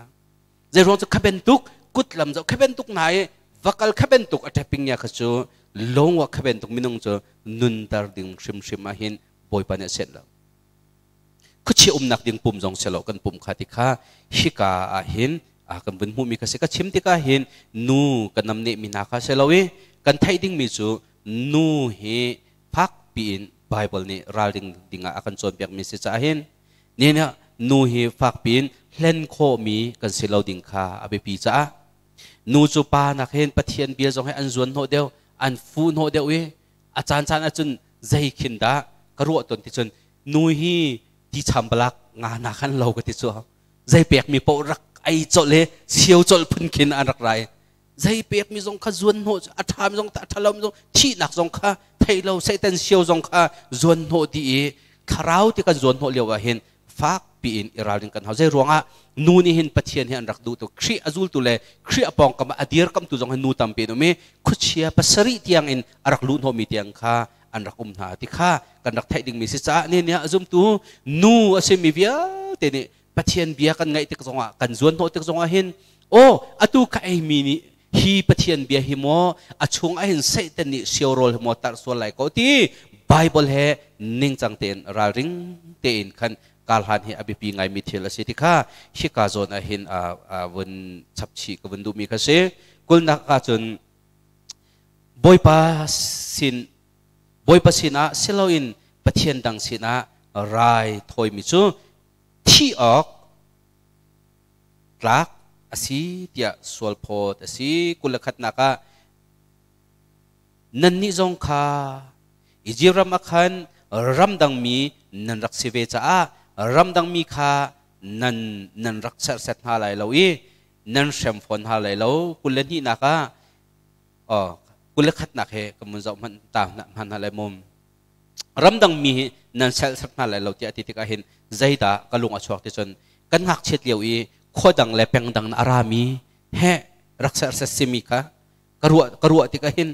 Speaker 1: เดี๋ยวเราจะขับเป็นตุกกุดลำจะขับเป็นตุกไหนวักลขับเป็นตุกอัฐปิงยากระจูลงว่าขับเป็นตุกมินงจะนุนตาดิ่งชิมมาเห็นบอยปานเสร็จแล้วก็เชื่อนักดิ่งปุ่มจงเสลกันปุ่มขาติข้าฮิกาเห็นกันบนหูมีกระเสกชิมติกาเห็นนูกันนำเนมินาคาเสลวิกันไทยดิ่งมีจูนูเฮพักปีนไบเบิลนี่ราดิ่งดิ่งอากันโจนเปียกมีสิจ้าเห็นเนี่ยนูเฮพักปีนเล่นโคมีกันเสลดิ่งข้าอเบปีจ้านูจูปานักเห็นปะเทียนเบียจงให้อันจวนโหเดียวอันฟูนโหเดียวอาจารย์อาจารย์ใจขินดากระรัวตนที่จนนูเฮที่ชำบลักงานนักขันเราก็ติดชัวใจเปียกมีปรักไอจดเลยเชียวจดพุ่นขินอันรักไรใจเปียกมีทรงข้าจวนโหอัฐามทรงอัฐเรามีทรงที่หนักทรงข้าไทยเราใส่เต็นเชียวทรงข้าจวนโหดีคราวที่กันจวนโหเลียวเห็นฟักปีนอิราลิงกันเขาใจรวงนูนี่เห็นปะเทียนเห็นรักดูตัวครีอจูลตัวเลยครีอปองกับอดีรกัมตัวทรงนูตัมเปโนเมคุเชียปัสริที่ยังอินรักลุนโหมีที่ยังข้าอันรักหาที่ข้ากันรักไทยดิ่งมีสิจ้าเนี่ยจุ่มตัวนูอาศัยมีเบียเตนี่ปะเทียนเบียกันไงที่กระทรวงกันจวนโหที่กระทรวงเห็นโอ้อตุกไอมีนี่ฮีปะเทียนเบียหิโมอชงไอเห็นเซตนี่เชียวโรลหิโมตัดส่วนไหลก็ที่ไบเบิลเฮนิ่งจังเตนราริงเตนคันกาลหันเฮอภิปีไงมีเทลสิที่ข้าชิกาโซนเห็นวันชับชีกับวันดูมีกระเสกุลนักจนบอยปาสินบอยปัสินะเซลอินปะเทียนดังสินะรายถอยมิจูที่ออกรักอาศัยเดียสวลพอดอาศัยกุลขัดนักนันนิจงข้าอิจิรำขันรำดังมีนันรักสิเวจ้ารำดังมีข้านันรักเสร็จหาไหลเรานันเชมฟอนหาไหลเรากุลนี่นักกุลขัดนักเหกมุนจะมันตามมันอะไรมุมรำดังมีนันเซลสักนั่นแหละเราจะอธิติกาเห็นใจดากลุงอชวกที่จนกันหักเช็ดเลี้ยวข้อดังและเพียงดังอารามีเฮรักษาเสสิมิกากระรัวติกาเห็น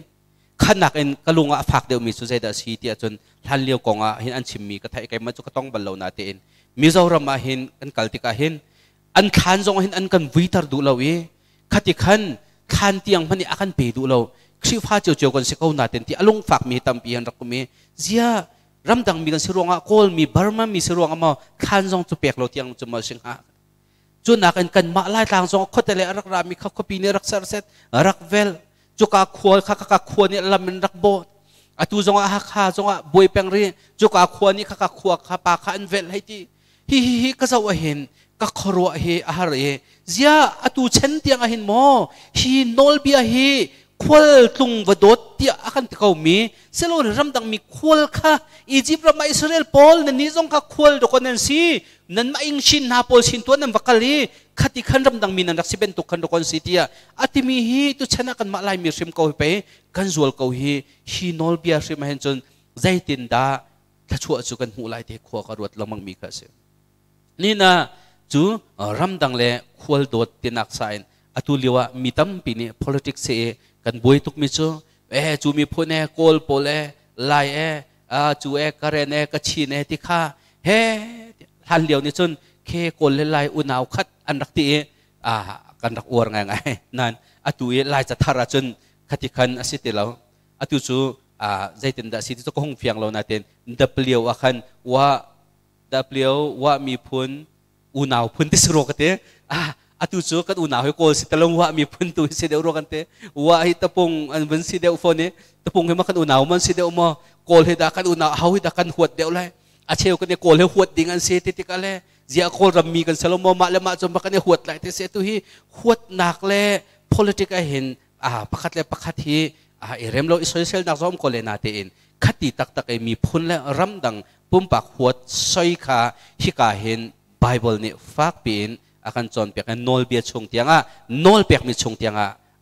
Speaker 1: ขนักเอ็นกลุงอ่ะฝักเดียวมีสุดใจเดสีที่จนทันเลี้ยวกงอ่ะเห็นอันชิมมีก็ไทยไก่มันจุกต้องบรรลุนาเตนมิจารามาเห็นอันกัลติกาเห็นอันขันจงเห็นอันกันวิตาร์ดูเราเอขัดขันเตียงมันนี่อากันเปดูเราชิฟ้าเจียวกันสิเขานาเตนที่อารมณ์ฝักมีตามปีอันรักมีเสียรำดังมีกันสิรวงอ่ะโคลมีบาร์มามีสิรวงอ่ะมาขันจงจุเปียกเราเตียงจุมาสิงหาจุนักกันมาไล่ทางจงขดแต่ละรักรามีเขาขปีนี่รักสารเสตรักเวลจุกาขวดข้าขวดนี่ลำมันรักโบอตุจงอาข้าจงอาบวยเปงรีจุกาขวดนี่ข้าขวดข้าปากข้าอันเวลให้ที่ฮิก็จะว่าเห็นก็ครัวเฮอาหารเฮเสียอตุเช่นเตียงเห็นโมฮีโนลบีเฮควอลตุงวดดที่อาคันที่เขามีเซลล์รำดังมีควอลค่ะอียิปต์รำมาอิสราเอลพอลนั่นนี่จงค่ะควอลดูคนนั้นสินั่นมาอิงชินนาพอลชินตัวนั้นวักลีขัดขันรำดังมีนันรักสิเป็นตุกันดูคนสิที่อาทิมีฮีตุชนะกันมาลายมีริมเขาไปกันจวลเขาฮีโนลบีริมเห็นจนใจตินดาถ้าชั่วจุกันหูลายเทขวากรวดเรามังมีกันเสียนี่นะจูรำดังเล่ควอลโดดตินักไซน์อตุลิวะมีตั้มปีนี้ politics เอกันบวยทุกมิจูจูมีพูนโกลโปเลไลจูการเรนกชีนที่ข้าทันเดียวนี่จนเคโกลไลอุณาวคัดอันรักตีกันรักอวร์ไงนั่นอตุไลจะทาราจนขัดขันอาศิติเราอตุจูใจตินดาสิที่จะคงเฟียงเรานาเต็นดับเลียวอาคันว่าดับเลียวว่ามีพูนอุณาวพูนที่สโรกเตอตุจูกันอุณาให้โกลสิตลงว่ามีพันตุสิเดียวรกันเตว่าให้ตะพงอันวันสิเดียวฟอนเนี่ยตะพงให้มากันอุณามันสิเดียวมาโกลให้ดากันอุณาเขาให้ดากันหวดเดียวเลยอาเชลกันเนี่ยโกลให้หวดดิ่งอันเสติติกันเลยเจียโกลรำมีกันสลมมาและมาจนมากันเนี่ยหวดไหลแต่เสตุฮีหวดหนักเลย politics เห็นประคัดเลยประคัดฮีเอเรมเราอิสราเอลนักซ้อมโกลนาเตนขัดตีตักตักมีพุนและรำดังปุ่มปากหวดซอยขาฮิกาเห็นไบเบิลเนี่ยฟักปีนอาการจนเปียกนอลเบียชงเตียงนอลเปียกมีชงเตียง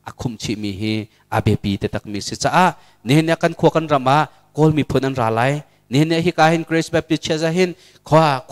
Speaker 1: อาคุมชิมีฮีอาเบปีเตตักมีสิจ้าเนี่ยเนี่ยกันขวกันรามาโกลมีพุนันราไลเนี่ยเนี่ยฮิกาเห็นเกรซแบบติเชซาเห็น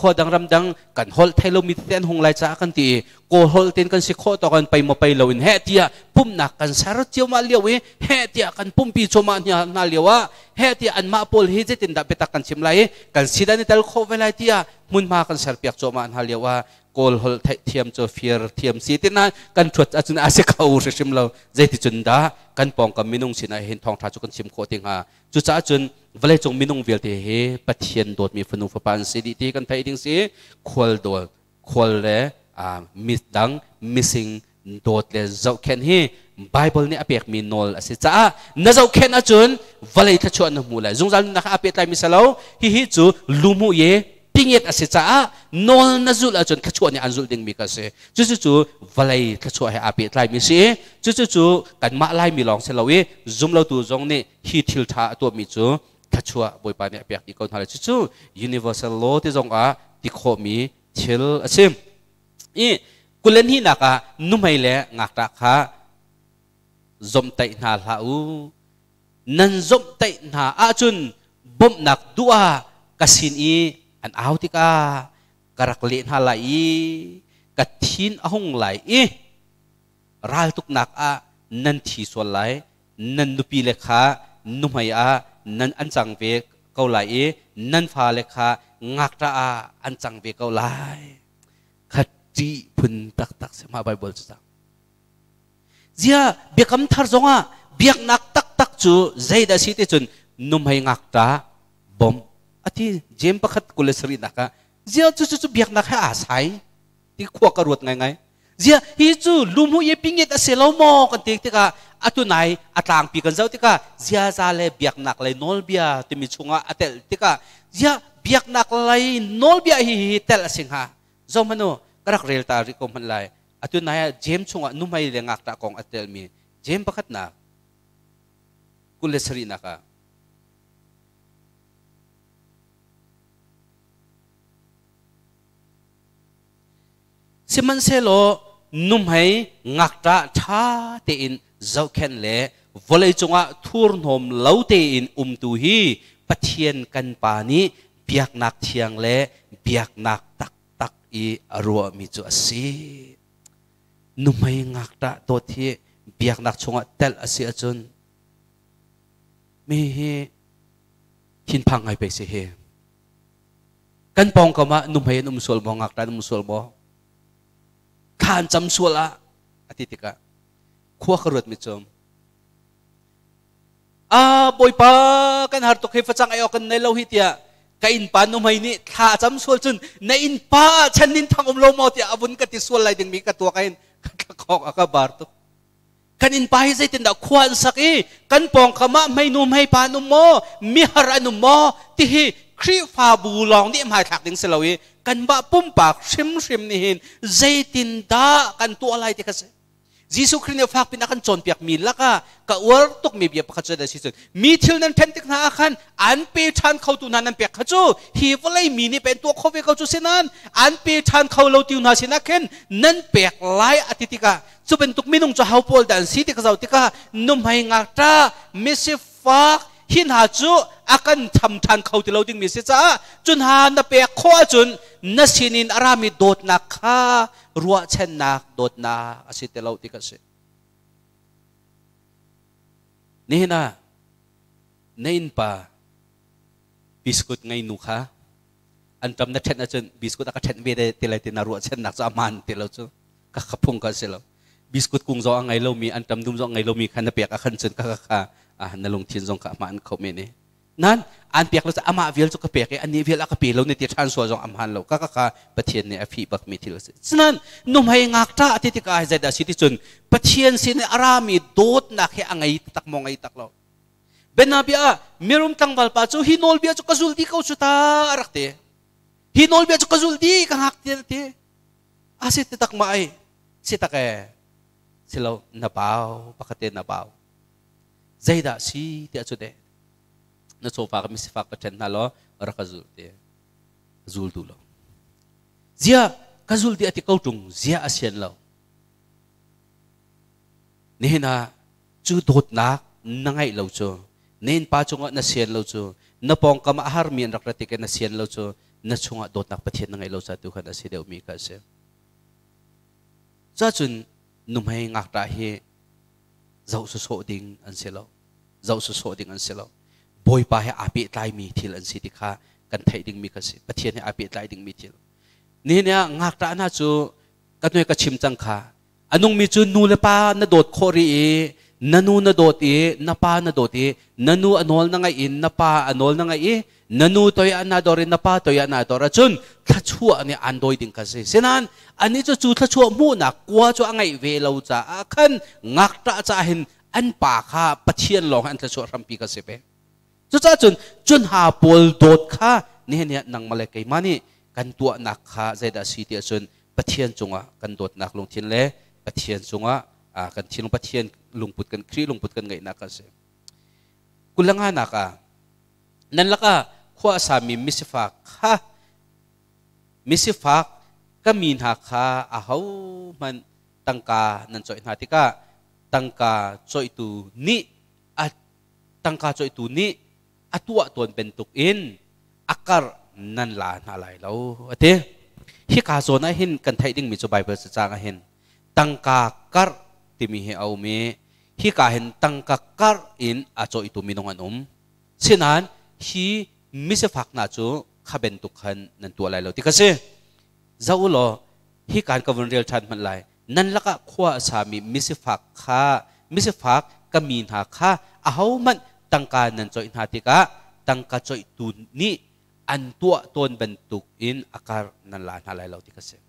Speaker 1: ขวดังรำดังกันฮอลไทโลมิเตนหงไลจ้ากันตีโกลฮอลเตนกันสิโคต่อกันไปมาไปเลวินเฮตียปุ่มหนักกันสารเจียวมาเลียวเฮตียกันปุ่มปีโจมาเนี่ยนาเลียวเฮตียอันมาโพลฮิจิตินดับเปตักกันชิมไลกันสิดานิตัลโคเวลาตียมุนมากันสารเปียกโจมานาเลียวโกลฮอลเทียมโจเฟียร์เทียมสีตินะกันชดอาจุนอาเซเขาอุชิมเราใจติจุนดากันปองกับมินุงสินะเห็นทองทาจุกันชิมโคติงหาจุจ้าจุนเวลาจงมินุงเวลเทเฮปัทเทียนโดดมีฟนุฟปันสิดิที่กันไทยดิ้งสิควอลโดดควอลเล่มิสดังมิสซิงโดดเล่เจ้าเคนฮีไบเบิลเนี่ยอเปียกมีนอลสิจ้าน่าเจ้าเคนอาจุนเวลาทัชวนมูลจงจันนักอเปียกไตมิสลาวฮิจูลูมูเยปิงเอ็ดอาศัยจ้านอลนั่นจุลอาจนขชวนเนี่ยอันจุลดึงมีกันเสียจู่ๆวันไหลขชวนให้อาเปิดไลมีเสียจู่ๆกันมาไลมีลองเสลวีซุ่มเราตัวจงเนี่ยฮิทิลท่าตัวมีจู่ขชวนบอยปานเนี่ยเปียกอีกคนทาร์จู่ๆ universal law ที่จงที่ขมีทิลอาศัยกุเลนฮีนักนุ่มให้เละงักตาค่ะจมไตนาลาอูนั่นจมไตนาอาจุนบ่มนักดัวกสินอีอันเอาที่กากระกลีนหาไหลกัดทินahongไหลรัลตุกนักนันทีส่วนไหลนันนุปีเลขานุ่มให้นันอันจังเวกเกาไหลนันฟ้าเลขางักตาอันจังเวกเกาไหลขัดจีพุนตักเสมาไบเบิลจ้าเจ้าเบียกคำทาร์จงเบียกนักตักจูใจดาสิติจุนนุ่มให้งักตาบอมอธิเจมประคัดกุลสรีนักเจ้าจู่ๆเบียกนักให้อาศัยที่ขวากระรวดไงเจ้าฮิจูลุมหูเยปิงเงตเสลโมกันติกอตุไหนอัตลางปีกันเจ้าติกาเจ้าจะเลยเบียกนักเลยนอลเบียที่มีชงอัตเตลติกาเจ้าเบียกนักเลยนอลเบียฮิเตลสิงหาจอมมโนกระกเรลตาริคอมันเลยอตุไหนเจมชงนุ่มไม่เลงักตะกองอัตเตลมีเจมประคัดนักกุลสรีนักสิมันเซโลนุ่มให้งักตาชาเตอินเจ้าเคนเล่วลัยจงทูร์นมเล่าเตอินตูฮีปัทเทียนกันปานีเบียกนักเทียงเล่เบียกนักตักอีรัวมิจุสีนุ่มให้งักตาตัวที่เบียกนักชงเตลอสีจุน มีหินพังไงไปเสียกันปองกมานุ่มให้นุ่มสวลมองอักตานุ่มสวลมอขานจำสวลอธิติกะขั้วขรุดมิจมบอยปากันหาตุกให้ฟังไออกันในโลหิตยากันปานุ่มให้นี่ถ้าจำสวลจนในอินปาฉันนินทางอมโลมอที่อาวุธกติสวลอะไรดึงมีกัตัวกันขอกอากาบาร์ตุกันอินปาให้ใจตินดาขวานสักกันปองขมาไม่นุ่มให้ปานุ่มโมมิฮารานุ่มโมที่ครีฟาบูลองนี่หมายถักดึงเสลวีกันบะปุ่มปากชิมนี่เห็นใจตินดากันตัวอะไรที่เขาเสยิสุครินฟักเป็นอาการจนเปียกมีละก็วอร์ตุกมีเบียบขัดใจสิสุดมีทิลนั้นเป็นติกนาอาการอันเปียชันเขาตุนันเปียกขัดจูฮีวเลยมีนี่เป็นตัวเขาเวเขาจูเสนันอันเปียชันเขาเราติวนาสินักเห็นนั่นเปียกไล่อธิติกาสุเป็นตุกมินุงจะหาพอลดันสิติกาเจ้าติกานุ่มให้งักตามิสิฟักหินหาจูอาการทำทันเขาที่เราดึงมีเสียจ้าจุนหาหน้าเปียกข้อจุนนัสินินอารามีโดดนักข้ารัวเช่นนักโดดนักอาศัยที่เราติกาเสนี่นะนี่นป่าบิสกุตไงนุค่ะอันจำนัดเช่นอาจารย์บิสกุตอาการเช่นเวเดติเลตินารัวเช่นนักจะมันที่เราจูก็ขับพงกันเสียแล้วบิสกุตกุ้งจองไงเรามีอันจำดุมจองไงเรามีขันเปียกอาการเช่นก็ค่ะนั่นลงทิ้งจงกับมันเขาไม่เนี่ยนั้นอันเปียกเราจะอามาเวียลจุกเปียกอันนี้เวียลอากาเปียเราในที่ทันส่วนจงอามันเราก็ค่ะประเทศเนี่ยฟีบักมีที่เราฉะนั้นนุ่มให้งักตาอธิติกาใจดาสิที่จนประเทศสินอารามีโดดนักให้อังไงตักมองไงตักเราเบนาเบียมีรุมตั้งบัลปาจูฮินอลเบียจุกจุลดีเขาชุตารักเตฮินอลเบียจุกจุลดีกังหักเตเตอาศัยตักมาไอสิตักสิเราหน้าเบาปกติหน้าเบาใจดาสิที่อาจุเดนั่นโซฟาก็มีสิฟักประเทศนั่นล้อรักจุลเตจุลดูเราเจ้ากัจุลดีอธิเขาตรงเจ้าอาเซียนเรานี่นะจูโดดนักนั่งไงเราจูนี่ป้าจงอ่ะนัเซียนเราจูนับปองกำอาหารมีนรักติกันนัเซียนเราจูนัชงอ่ะโดดนักประเทศนั่งไงเราจะดูกันนัสิเดียวมีกันเสียจ้าจุนนุ่มให้งักตาเฮเจ้าสุโสดิ่งอันเสียแล้วเจ้าสุโสดิ่งอันเสียแล้วบอยป้าให้อาเปิดไลมีทิลอันสิติค่ะกันไทยดิ่งมีกันเสียประเทศให้อาเปิดไลดิ่งมีทิลนี่เนี่ยงักตาหน้าจูกันด้วยกระชิมจังค่ะอันนุ่งมีจูนูเลป้าณโดดโครีนันูณโดดนับป้าณโดดนันูอนอลนั่งไงนับป้าอนอลนั่งไงนันูตัวยันนาดอรินับป้าตัวยันนาดอรจุนทัชชัวเนี่ยอันโดยดิ่งกันเสียฉะนั้นอันนี้จะจูทัชชัวมูนักกลัวจูอังไงเวลาจะขันงักตาจะเห็นอันป่าข้าปะเชียนหลงอันทัชชัวรำปีกันเสียไปจุดจุนหาปอลโดดข้านี่เนี่ยนังมาเลกัยมานี่กันตัวนักข้าใจดาสีเดียจุนปะเชียนจงอ่ะกันโดดนักลงทิ้งเล่ปะเชียนจงอ่ะกันทิ้งลงปะเชียนลงปุดกันครีลงปุดกันไงนักกันเสียกุลังหานักนั่นละก็ขั้วสามีมิสฟักข้ามิสฟักก็มีหาข้าเขามันตั้งกานั่นจ่อยนาติกาตั้งกาจ่อยตูนี่ตั้งกาจ่อยตูนี่ตัวตัวเป็นตุกอินอาการนั่นละอะไรแล้วเต้ฮิคาโซน่าเห็นกันไทยดิ้งมีจุใบเบอร์สจางเห็นตั้งกาการที่มีเอาเมฮิกาเห็นตั้งกาการอินอาจ่อยตูมีนงอันฉะนั้นฮิมิสฟักน่าจูข้าเป็นตุกขันนั่นตัวอะไรแล้วที่ก็เสียเจ้าล้อฮิการกับวันเรียลชันมันไหลนั่นละก็ขั้วสามีมิสฟักข้ามิสฟักก็มีหาข้าเอามันตั้งการนั่นจ่อยนาติกาตั้งกาจ่อยตูนี่อันตัวต้นเป็นตุกอินอาการนั่นละอะไรแล้วที่ก็เสีย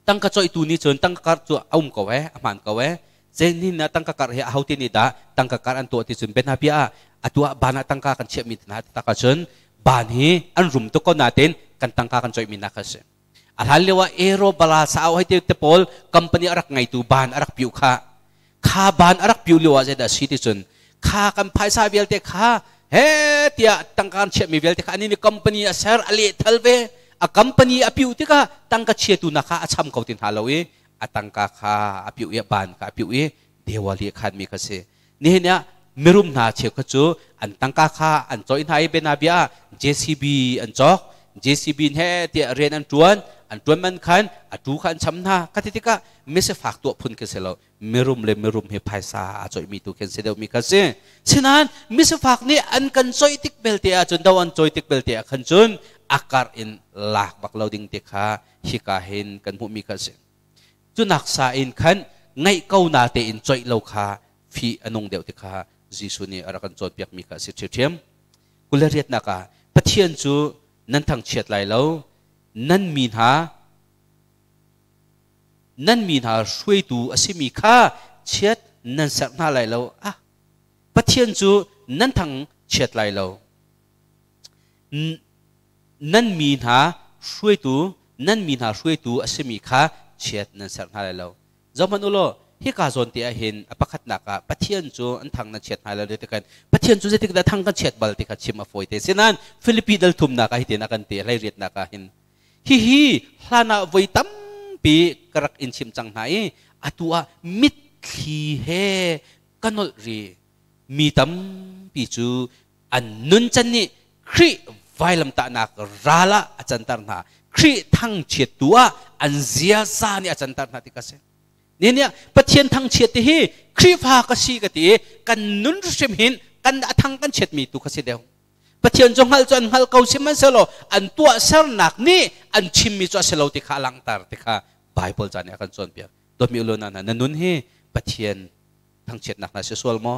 Speaker 1: ตั้งกาจ่อยตูนี่จนตั้งการตัวเอามก็เวอามันก็เวเจนี่นะตั้งการเฮียเอาที่นี่ด่าตั้งการอันตัวที่จนเป็นฮาบิอาตัวบานาตั้งการเชื่อมิตรนะตะกันจนบานฮีอันรุมตุกคนนาเต็นกันตั้งการจ่อยมินักเสียอันฮัลเลว่าเอโรบลาสาวให้เตปอลคอมพานีอารักไงตูบานอารักผิวข้าบานอารักผิวเลียวจะได้สิทธิชนข้ากันภายสายเวลเตข้าเฮ้เตียตั้งการเชื่อมีเวลเตข้าอันนี้คอมพานีอาเซอร์อเลทัลเวอะคอมพานีอาผิวเตข้าตั้งการเชื่อตูนักข้าอาชัมเขาตินฮาโลเวอะตั้งการข้าอาผิวเอบานข้าผิวเอเดวาลีขันมีกเสนี่เนี่ยมิรุมนาเชื่อขจูอันตั้งข้าอันจอยไทยเป็นอาเบีย JCB อันจอก JCB เฮเตียเรียนอันจวน อันตัวมันขันอัดูขันช้ำหน้าก็ที่ที่ก็ไม่ใช่ฝากตัวพุ่นกันเสียแล้วไม่รุมเลยไม่รุมให้ภายซาอาจจะมีตัวกันเสียเดียวมีกันเสียฉะนั้นไม่ใช่ฝากนี่อันกันจอยติกเบลเตียจนดาวันจอยติกเบลเตียขันจนอากาศอินหลักบักเราดิ่งเด็กขาฮิกาเห็นกันผู้มีกันเสียจุนักษาอินขันไงเก้านาเตอินจอยเราขาฟีอนงเดียวเด็กขาจิสุนีอารักันจอยเปียกมีกันเสียเทียมกุลเรียดนักปะเทียนจูนั่นทางเฉียดไหลแล้วนั่นมีหาช่วยดูอาศัยมีค่าเฉียดนั่นสักหน้าไหลแล้วปะเทียนจูนั่นทางเฉียดไหลแล้วนั่นมีหาช่วยดูอาศัยมีค่าเฉียดนั่นสักหน้าไหลแล้วจอมันอุโลฮิกาโซนที่เห็นอภัคนักปะเทียนจูอันทางนั่นเฉียดไหลแล้วเด็กกันปะเทียนจูจะติดทางกันเฉียดบัลติกาชิมาโฟยเตสินั้นฟิลิปปินส์ทุ่มนักให้เตนักกันเตะไรเรียดนักเห็นฮิฮลานาไว้ตั้มปีกรักอินชิมจังไหนตัวมิดขี้เฮกันอลรีมีตั้มปีจูอันนุนจันนี่ครีไวลัมตานักราละอาจารย์ตานาครีทั้งเฉียดตัวอันเสียซานี่อาจารย์ตานาติกาเซเนี่ยปะเทียนทั้งเฉียดที่ครีฟ้ากษีกติกันนุนริมหินกันทั้งกันเฉียดมีตุกเสเดียวปะเทียนจงหัลเกาซิมันเสโลอันตัวเสรนักนี่อันชิมมีตัวเสโลติขาลังตาติขาไบเบิลจานเนี่ยกันส่วนเปียกตัวมีอุลนานันนุนเฮปะเทียนทั้งเฉียดนักน่ะเสสวลมอ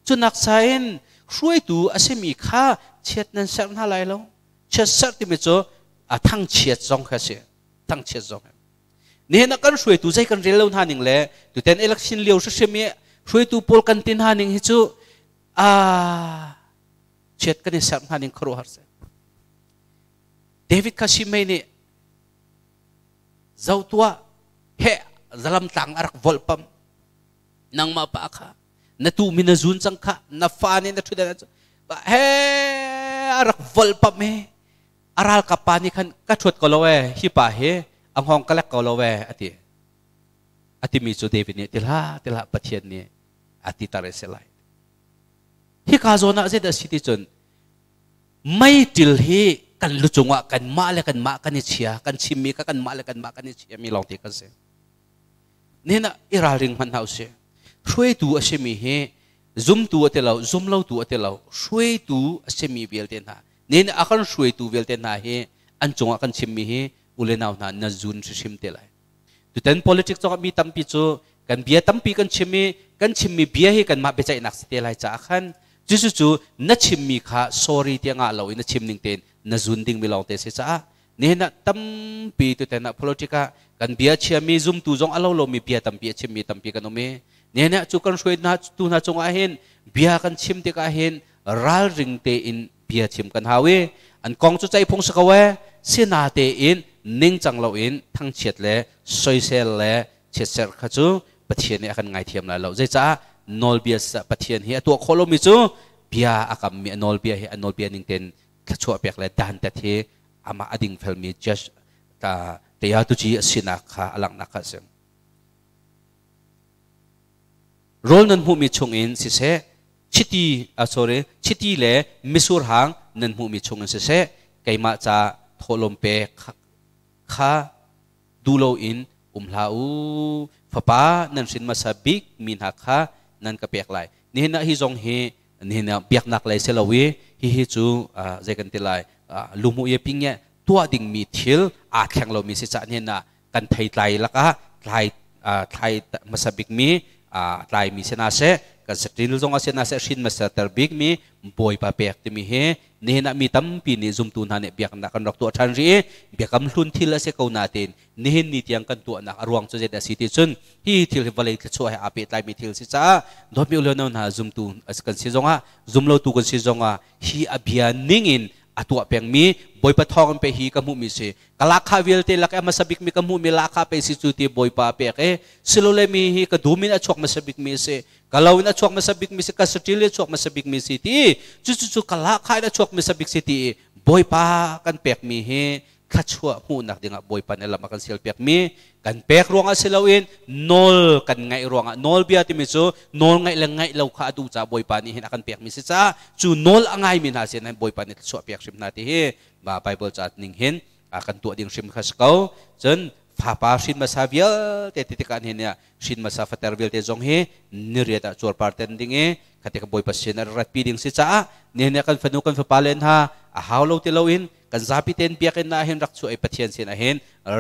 Speaker 1: จนนักไซน์ช่วยดูอาศัยมีค่าเฉียดนั้นเสรน่าไรแล้วเฉียดสักที่ไม่โจทั้งเฉียดจงแค่เสียทั้งเฉียดจงเนี่ยนักการช่วยดูใจกันเรียลท่านิงเลยดูแต่เอเล็กชันเลี้ยวเสียมีช่วยดูโพลกันตินท่านิงฮิจูเช็ดกันในสามท่านิงครัวฮาร์เซเดวิดคาชิเมนี่เจ้าตัวเฮจัลลัมตังอารักวอลปัมนังมาปะค่ะนัทูมินาจุนจังค่ะนัฟานี่นัทุเดนเฮอารักวอลปัมเฮอารัลกับปานี่ขันกัดชดกอลเวฮิปะเฮอังฮองกะเล็กกอลเวอติมีจูเดวิดเนี่ยติละปะเทียนเนี่ยอติตาเรเซไลฮิคาโซนาเซดสิติจนไม่ติลฮีกันลุจงวะกันมาเลกันมากันนิเชียกันชิมีกันมาเลกันมากันนิเชียมีลองติกันเซเนี่ยนะอิราริงมันเอาเซช่วยดูอาเซมีเฮซุมตัวเตลาซุมเล่าตัวเตลาช่วยดูอาเซมีเวลเตน่าเนี่ยนะอาการช่วยดูเวลเตน่าเฮอันจงวะกันชิมีเฮอุเลนาวนานาจุนชิมเตลัยดูแต่ politics ก็มีตั้มปีโจกันเบียตั้มปีกันชิมีเบียให้กันมาเบจัยนักสเตลัยจากขันจู่นัดชิมมีค่ะ sorry ที่งาเรานัดชิมนิ่งเต็นนัดจุนดิ่งไม่ลองเตะเสียจ้าเนี่ยนะตั้มปีตัวแต่นะ politics กันเบียเชียมีซุ่มตัวจงอาเรามีเบียตั้มปีชิมมีตั้มปีกันโนเมเนี่ยนะจู่กันช่วยนัดตัวนัดจงอาเห็นเบียกันชิมเตกอาเห็นรัลริงเตอินเบียชิมกันฮาเวอันกองจุใจพงศกเวเสียนาเตอินนิ่งจังเราอินทั้งเฉียดเล่ซอยเซลเล่เฉียดเซลขจูปะเทียนเนี่ยกันไงเทียมเราใจจ้านอลเบียสปะเทียนเฮียตัวโคโลมิจูเบียอากัมมีนอลเบียเฮียนอลเบียนิ่งเต็นขชัวเปียกเล่ดันแต่เทอามาอดิ่งเฟลมีจัสตาเตียตุจีสินักขาอลังนักเสียงโรลนั้นหูมีชงอินสิเซชิตีเล่มิสูร์หางนั้นหูมีชงอินสิเซไกมาจ้าโทลมเปข้าดูโลอินลาฟ้าป้านั่นสินมาสบิกมินหักข้านั่นก็เปียกไหลนี่นะฮิจงเฮนี่นะเปียกนักไหลเซลวีฮิจูใจกันติไลลุมุเยปิงเนี่ยตัวดิ่งมีทิลแข่งเรามีสิจ่านี่นะกันไทยไหลละก็ไทยมาสบิกมีไหลมีเสนาเสกันสตรีนลงอาเสนาเสชินมาสเตอร์บิกมีบอยปาเปียกที่มีเฮนี่นะมีตั้มปีนี่ซุ่มตุนหันเนี่ยเบียกนักกันรักตัวทันรีเบียกกำลุนทิลเสกเอาหน้าเต็นนี่นี่ที่ยังกันตัวนักรวงจุดเด็ดสิที่จุนฮีทิลวลีช่วยอาเปิดไลมีทิลสิจ้าโดยมีอุลนนะซุ่มตุนกันสิจงซุ่มเราตุกันสิจงฮีอภิญนิ่งอินตัวเพียงมีบอยปะทองไปฮีกัมุมีสิกลักข้าวิลเตลักมาสบิกมีกัมุมีลักข้าไปสิจุดที่บอยปะเปียกสิโลเลมีฮีกัดูมินอชวกมาสบิกมีสิkalau ina chuak masabik misi kasutili chuak masabik misi ti chu kala khaida chuak masabik siti boy pa kan pek mi he khachua mu nak dinga boy pa nela makan sil pek mi kan pek ruanga silawin nol kan ngai ruanga nol bia ti mi chu nol ngai lang ngai lau kha atu cha boy pa ni hin akan pek mi si cha chu nol angai min ha sen boy pa ni chu pek sim na ti he ba bible chat ning hin kan tua ding sim khas kau chen pha pa sin ma sa vial te te kan hin ya sin ma sa fater vial te jong he niriat a chor parten ding e khatika boy pasien ar rat pi ding si cha ne ne kan fanu kan fa palen ha a haulo te loin kan zapi ten piak na hin rak chu ai pathian sin a hin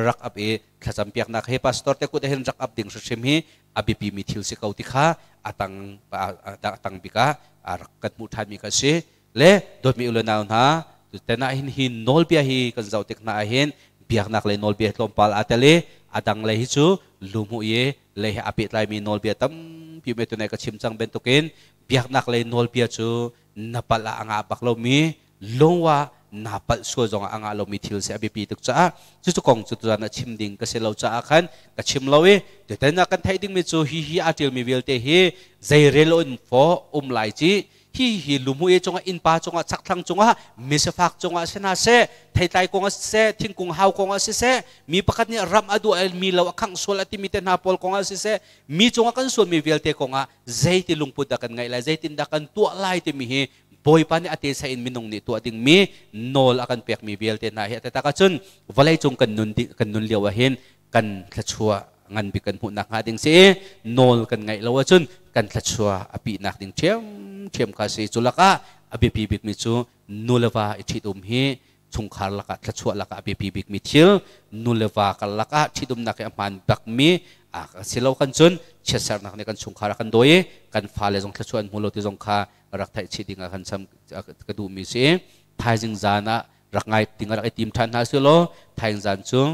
Speaker 1: rak up e khacham piak na he pastor te ku te hin rak up ding sim hi abi pi mi thil se kau ti kha atang bika rak kat mu than mi ka se le dot mi ulana ha tu te na hin nol pia hi kan zau tek na hin biak nak le nol bia tlom pal atale adang le hi chu lumu ye le api tlai mi nol bia tam pi me tu na ka chim chang ben token biak nak le nol bia chu napala anga baklo mi longwa napal so jong anga lo mi thil se abi pi tuk cha chu kong chu tu na chim ding ka se lo cha khan ka chim lo e te te na kan thai ding mi chu hi atil mi vel te hi zai relon fo lai chi hi lumu e chonga in pa chonga chak thlang chonga mi se fak chonga sena se thai tai konga se thing kung hau konga se mi pakat ni ram adu el mi law khang sol ati mi te na pol konga se mi chonga kan sol mi vel te konga zai ti lungput da kan ngai la zai tin da kan tu lai te mi hi boy pa ni ate sa in minong ni tu ading mi nol akan pek mi vel te na hi ta ka chun walai chung kan nun liaw hin kan thachua ngan bi kan hu nak ha ding se nol kan ngai law chun kan thachua api nak ding chem ka se chulaka abi pi bik mi chu nulawa ichidum hi chungkhar laka thachua laka abi pi bik mi thil nulawa kal laka thidum nak aman bak mi a silo kan chun chesar nak ne kan chungkhar kan doi kan phale jong thachuan mulo ti jong kha rak thai chidinga kan sam ka du mi se thai jing zana rak ngai tinga rak tim than ha silo thai zan chung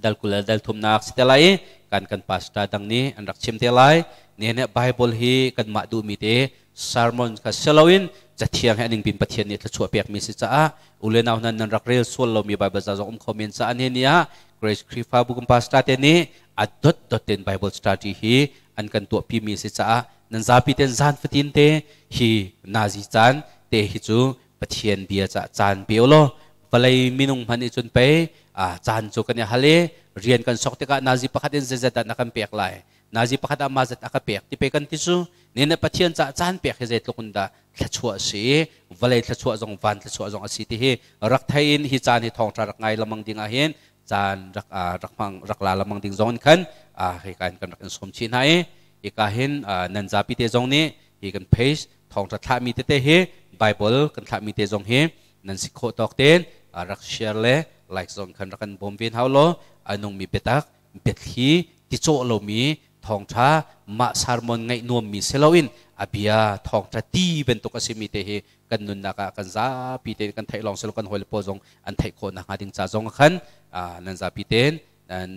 Speaker 1: dal kula dal thum nak sitelai kan pasta dang ni an rak chim te lai ne bible hi kan ma du mi te sermon ka selawin jathiang haning bin pathian ni thachua pek mi si cha ulenaw nan rak rel sol lo mi bible za jong comment sa an nia grace krifa bukum pasta te ni adot ten bible study hi an kan tu pi mi si cha nan zapi ten zan fatin te hi nazi chan te hi chu pathian bia cha chan biolo valai minung mani chun pe chan chu kan hale rian kan sok te ka nazi pakhatin zezat na kan pek lai nazi pakhat amazat akapek ti pe kan ti chu nena pathian cha chan pek he zet lokunda thachua si valai thachua jong van thachua jong asi ti hi rak thain hi chan hi thong tra rak ngai lamang ding a hen chan rak la lamang ding zon khan he kan rak som chin hai e ka hen nan zapi te jong ni hi kan page thong tra tha mi te he bible kan tha mi te jong he nan sikho tok ten rak share le like zong khan rak kan bom vin haulo anong mi petak bet hi ti cho lo mi thong tha ma sermon ngai nuam mi selawin abia thong tha ti ben to kasimi te he kan nun na ka kan za pi te kan thai long selo kan hol po jong an thai kho na ngading cha jong khan nan za pi ten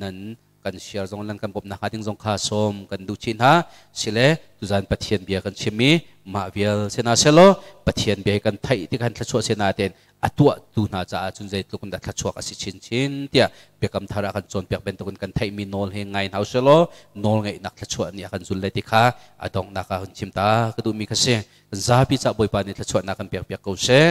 Speaker 1: nan kan share jong lan kan pop na ngading jong kha som kan du chin ha sile tu zan pathian bia kan chimi ma vial sena selo pathian bia kan thai ti kan thachua sena ten atua tu na cha chun zai tu kun da thachua ka si chin tia bekam thara kan chon pek ben to kun kan thai mi nol he ngai hau selo nol ngai nak thachua ni kan zul le ti kha adong na ka hun chimta ka du mi ka se za pi cha boi pa ni thachua na kan pek ko se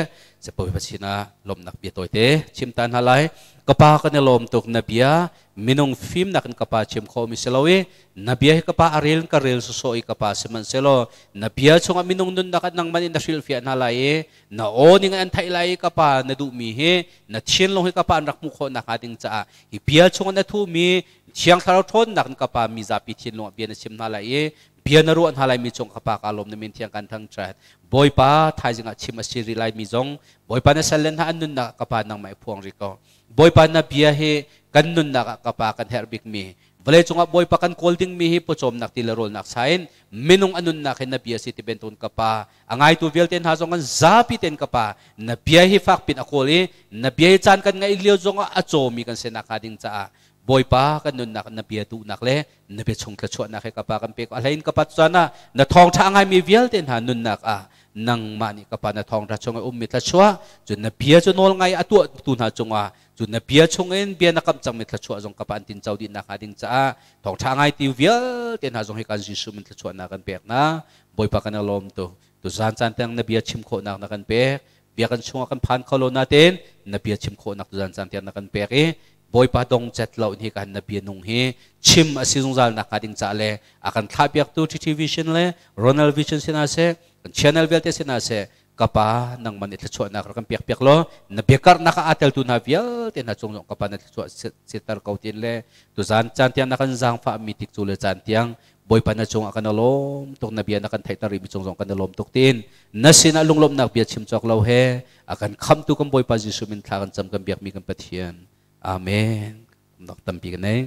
Speaker 1: boi pa china lom nak bi toy te chimtan halai kapa kan lom tok na bia minong film na kan kapa chim kho mi selowe na bia kapa aril ka rel so i kapa seman selo na bia chunga minong nun na kan nang man na fil fian halai na o ning an thai lai kapa na du mi he na chen long he kapa rak mu kho na ka ding cha i bia chunga na thu mi chiang tharo thon na kan kapa mi za pi chen lo bia na chim halai bia na ru an halai mi chung kapa ka lom na min thiang kan thang chat boy pa thai jinga chim a siri lai mi jong boy pa na salen ha anun na kapa nang mai phuang ri ko boy pa na bia he kan nun na kapa kan herbik mi vale chunga boy pa kan colding mi hi po chom nak tilarol nak sain minung anun na ken na bia city benton kapa angai tu velten ha jong an zapi ten kapa na bia hi fak pin akoli na bia chan kan ngai lio jong a chomi kan sena kading cha boy pa kan nun nak na bia tu nak le na be chung thachua na khe kapa kan pe alain kapa chana na thong tha ngai mi velten ha nun nak nang mani kapa na thong tha chunga ummi thachua chu na bia chu nol ngai atu tu na chunga chu na bia chungen bia na kam chang mi thachua jong kapa an tin chau di na kading cha thong tha ngai ti vel ten ha jong he kan jisu min thachua na kan pek na boy pa kan lom tu zan chan tang na bia chim kho na kan pek bia kan chunga kan phan kholo na ten na bia chim kho na tu zan chan tang na kan pek e boy pa dong chat lo ni kan na bia nung he chim asizung zal na kading cha le akan thapiak tu television le ronald vision sina se channel velte sina se kapa nang man itlacho na kan piak lo na bekar nakaatel tu na vial tin na chung kapa na itlacho sitar kautin le tu zan chan tiang na kan zang fa mitik chule chan tiang boy pa na chung akan alom tok na bia na kan thaitari mi chung kan alom tok tin na sina lunglom nak bia chim chok lo he akan kham tu kan boy pa jisu min thla kan cham kan biak mi kan pathian amen nak tampi kan nei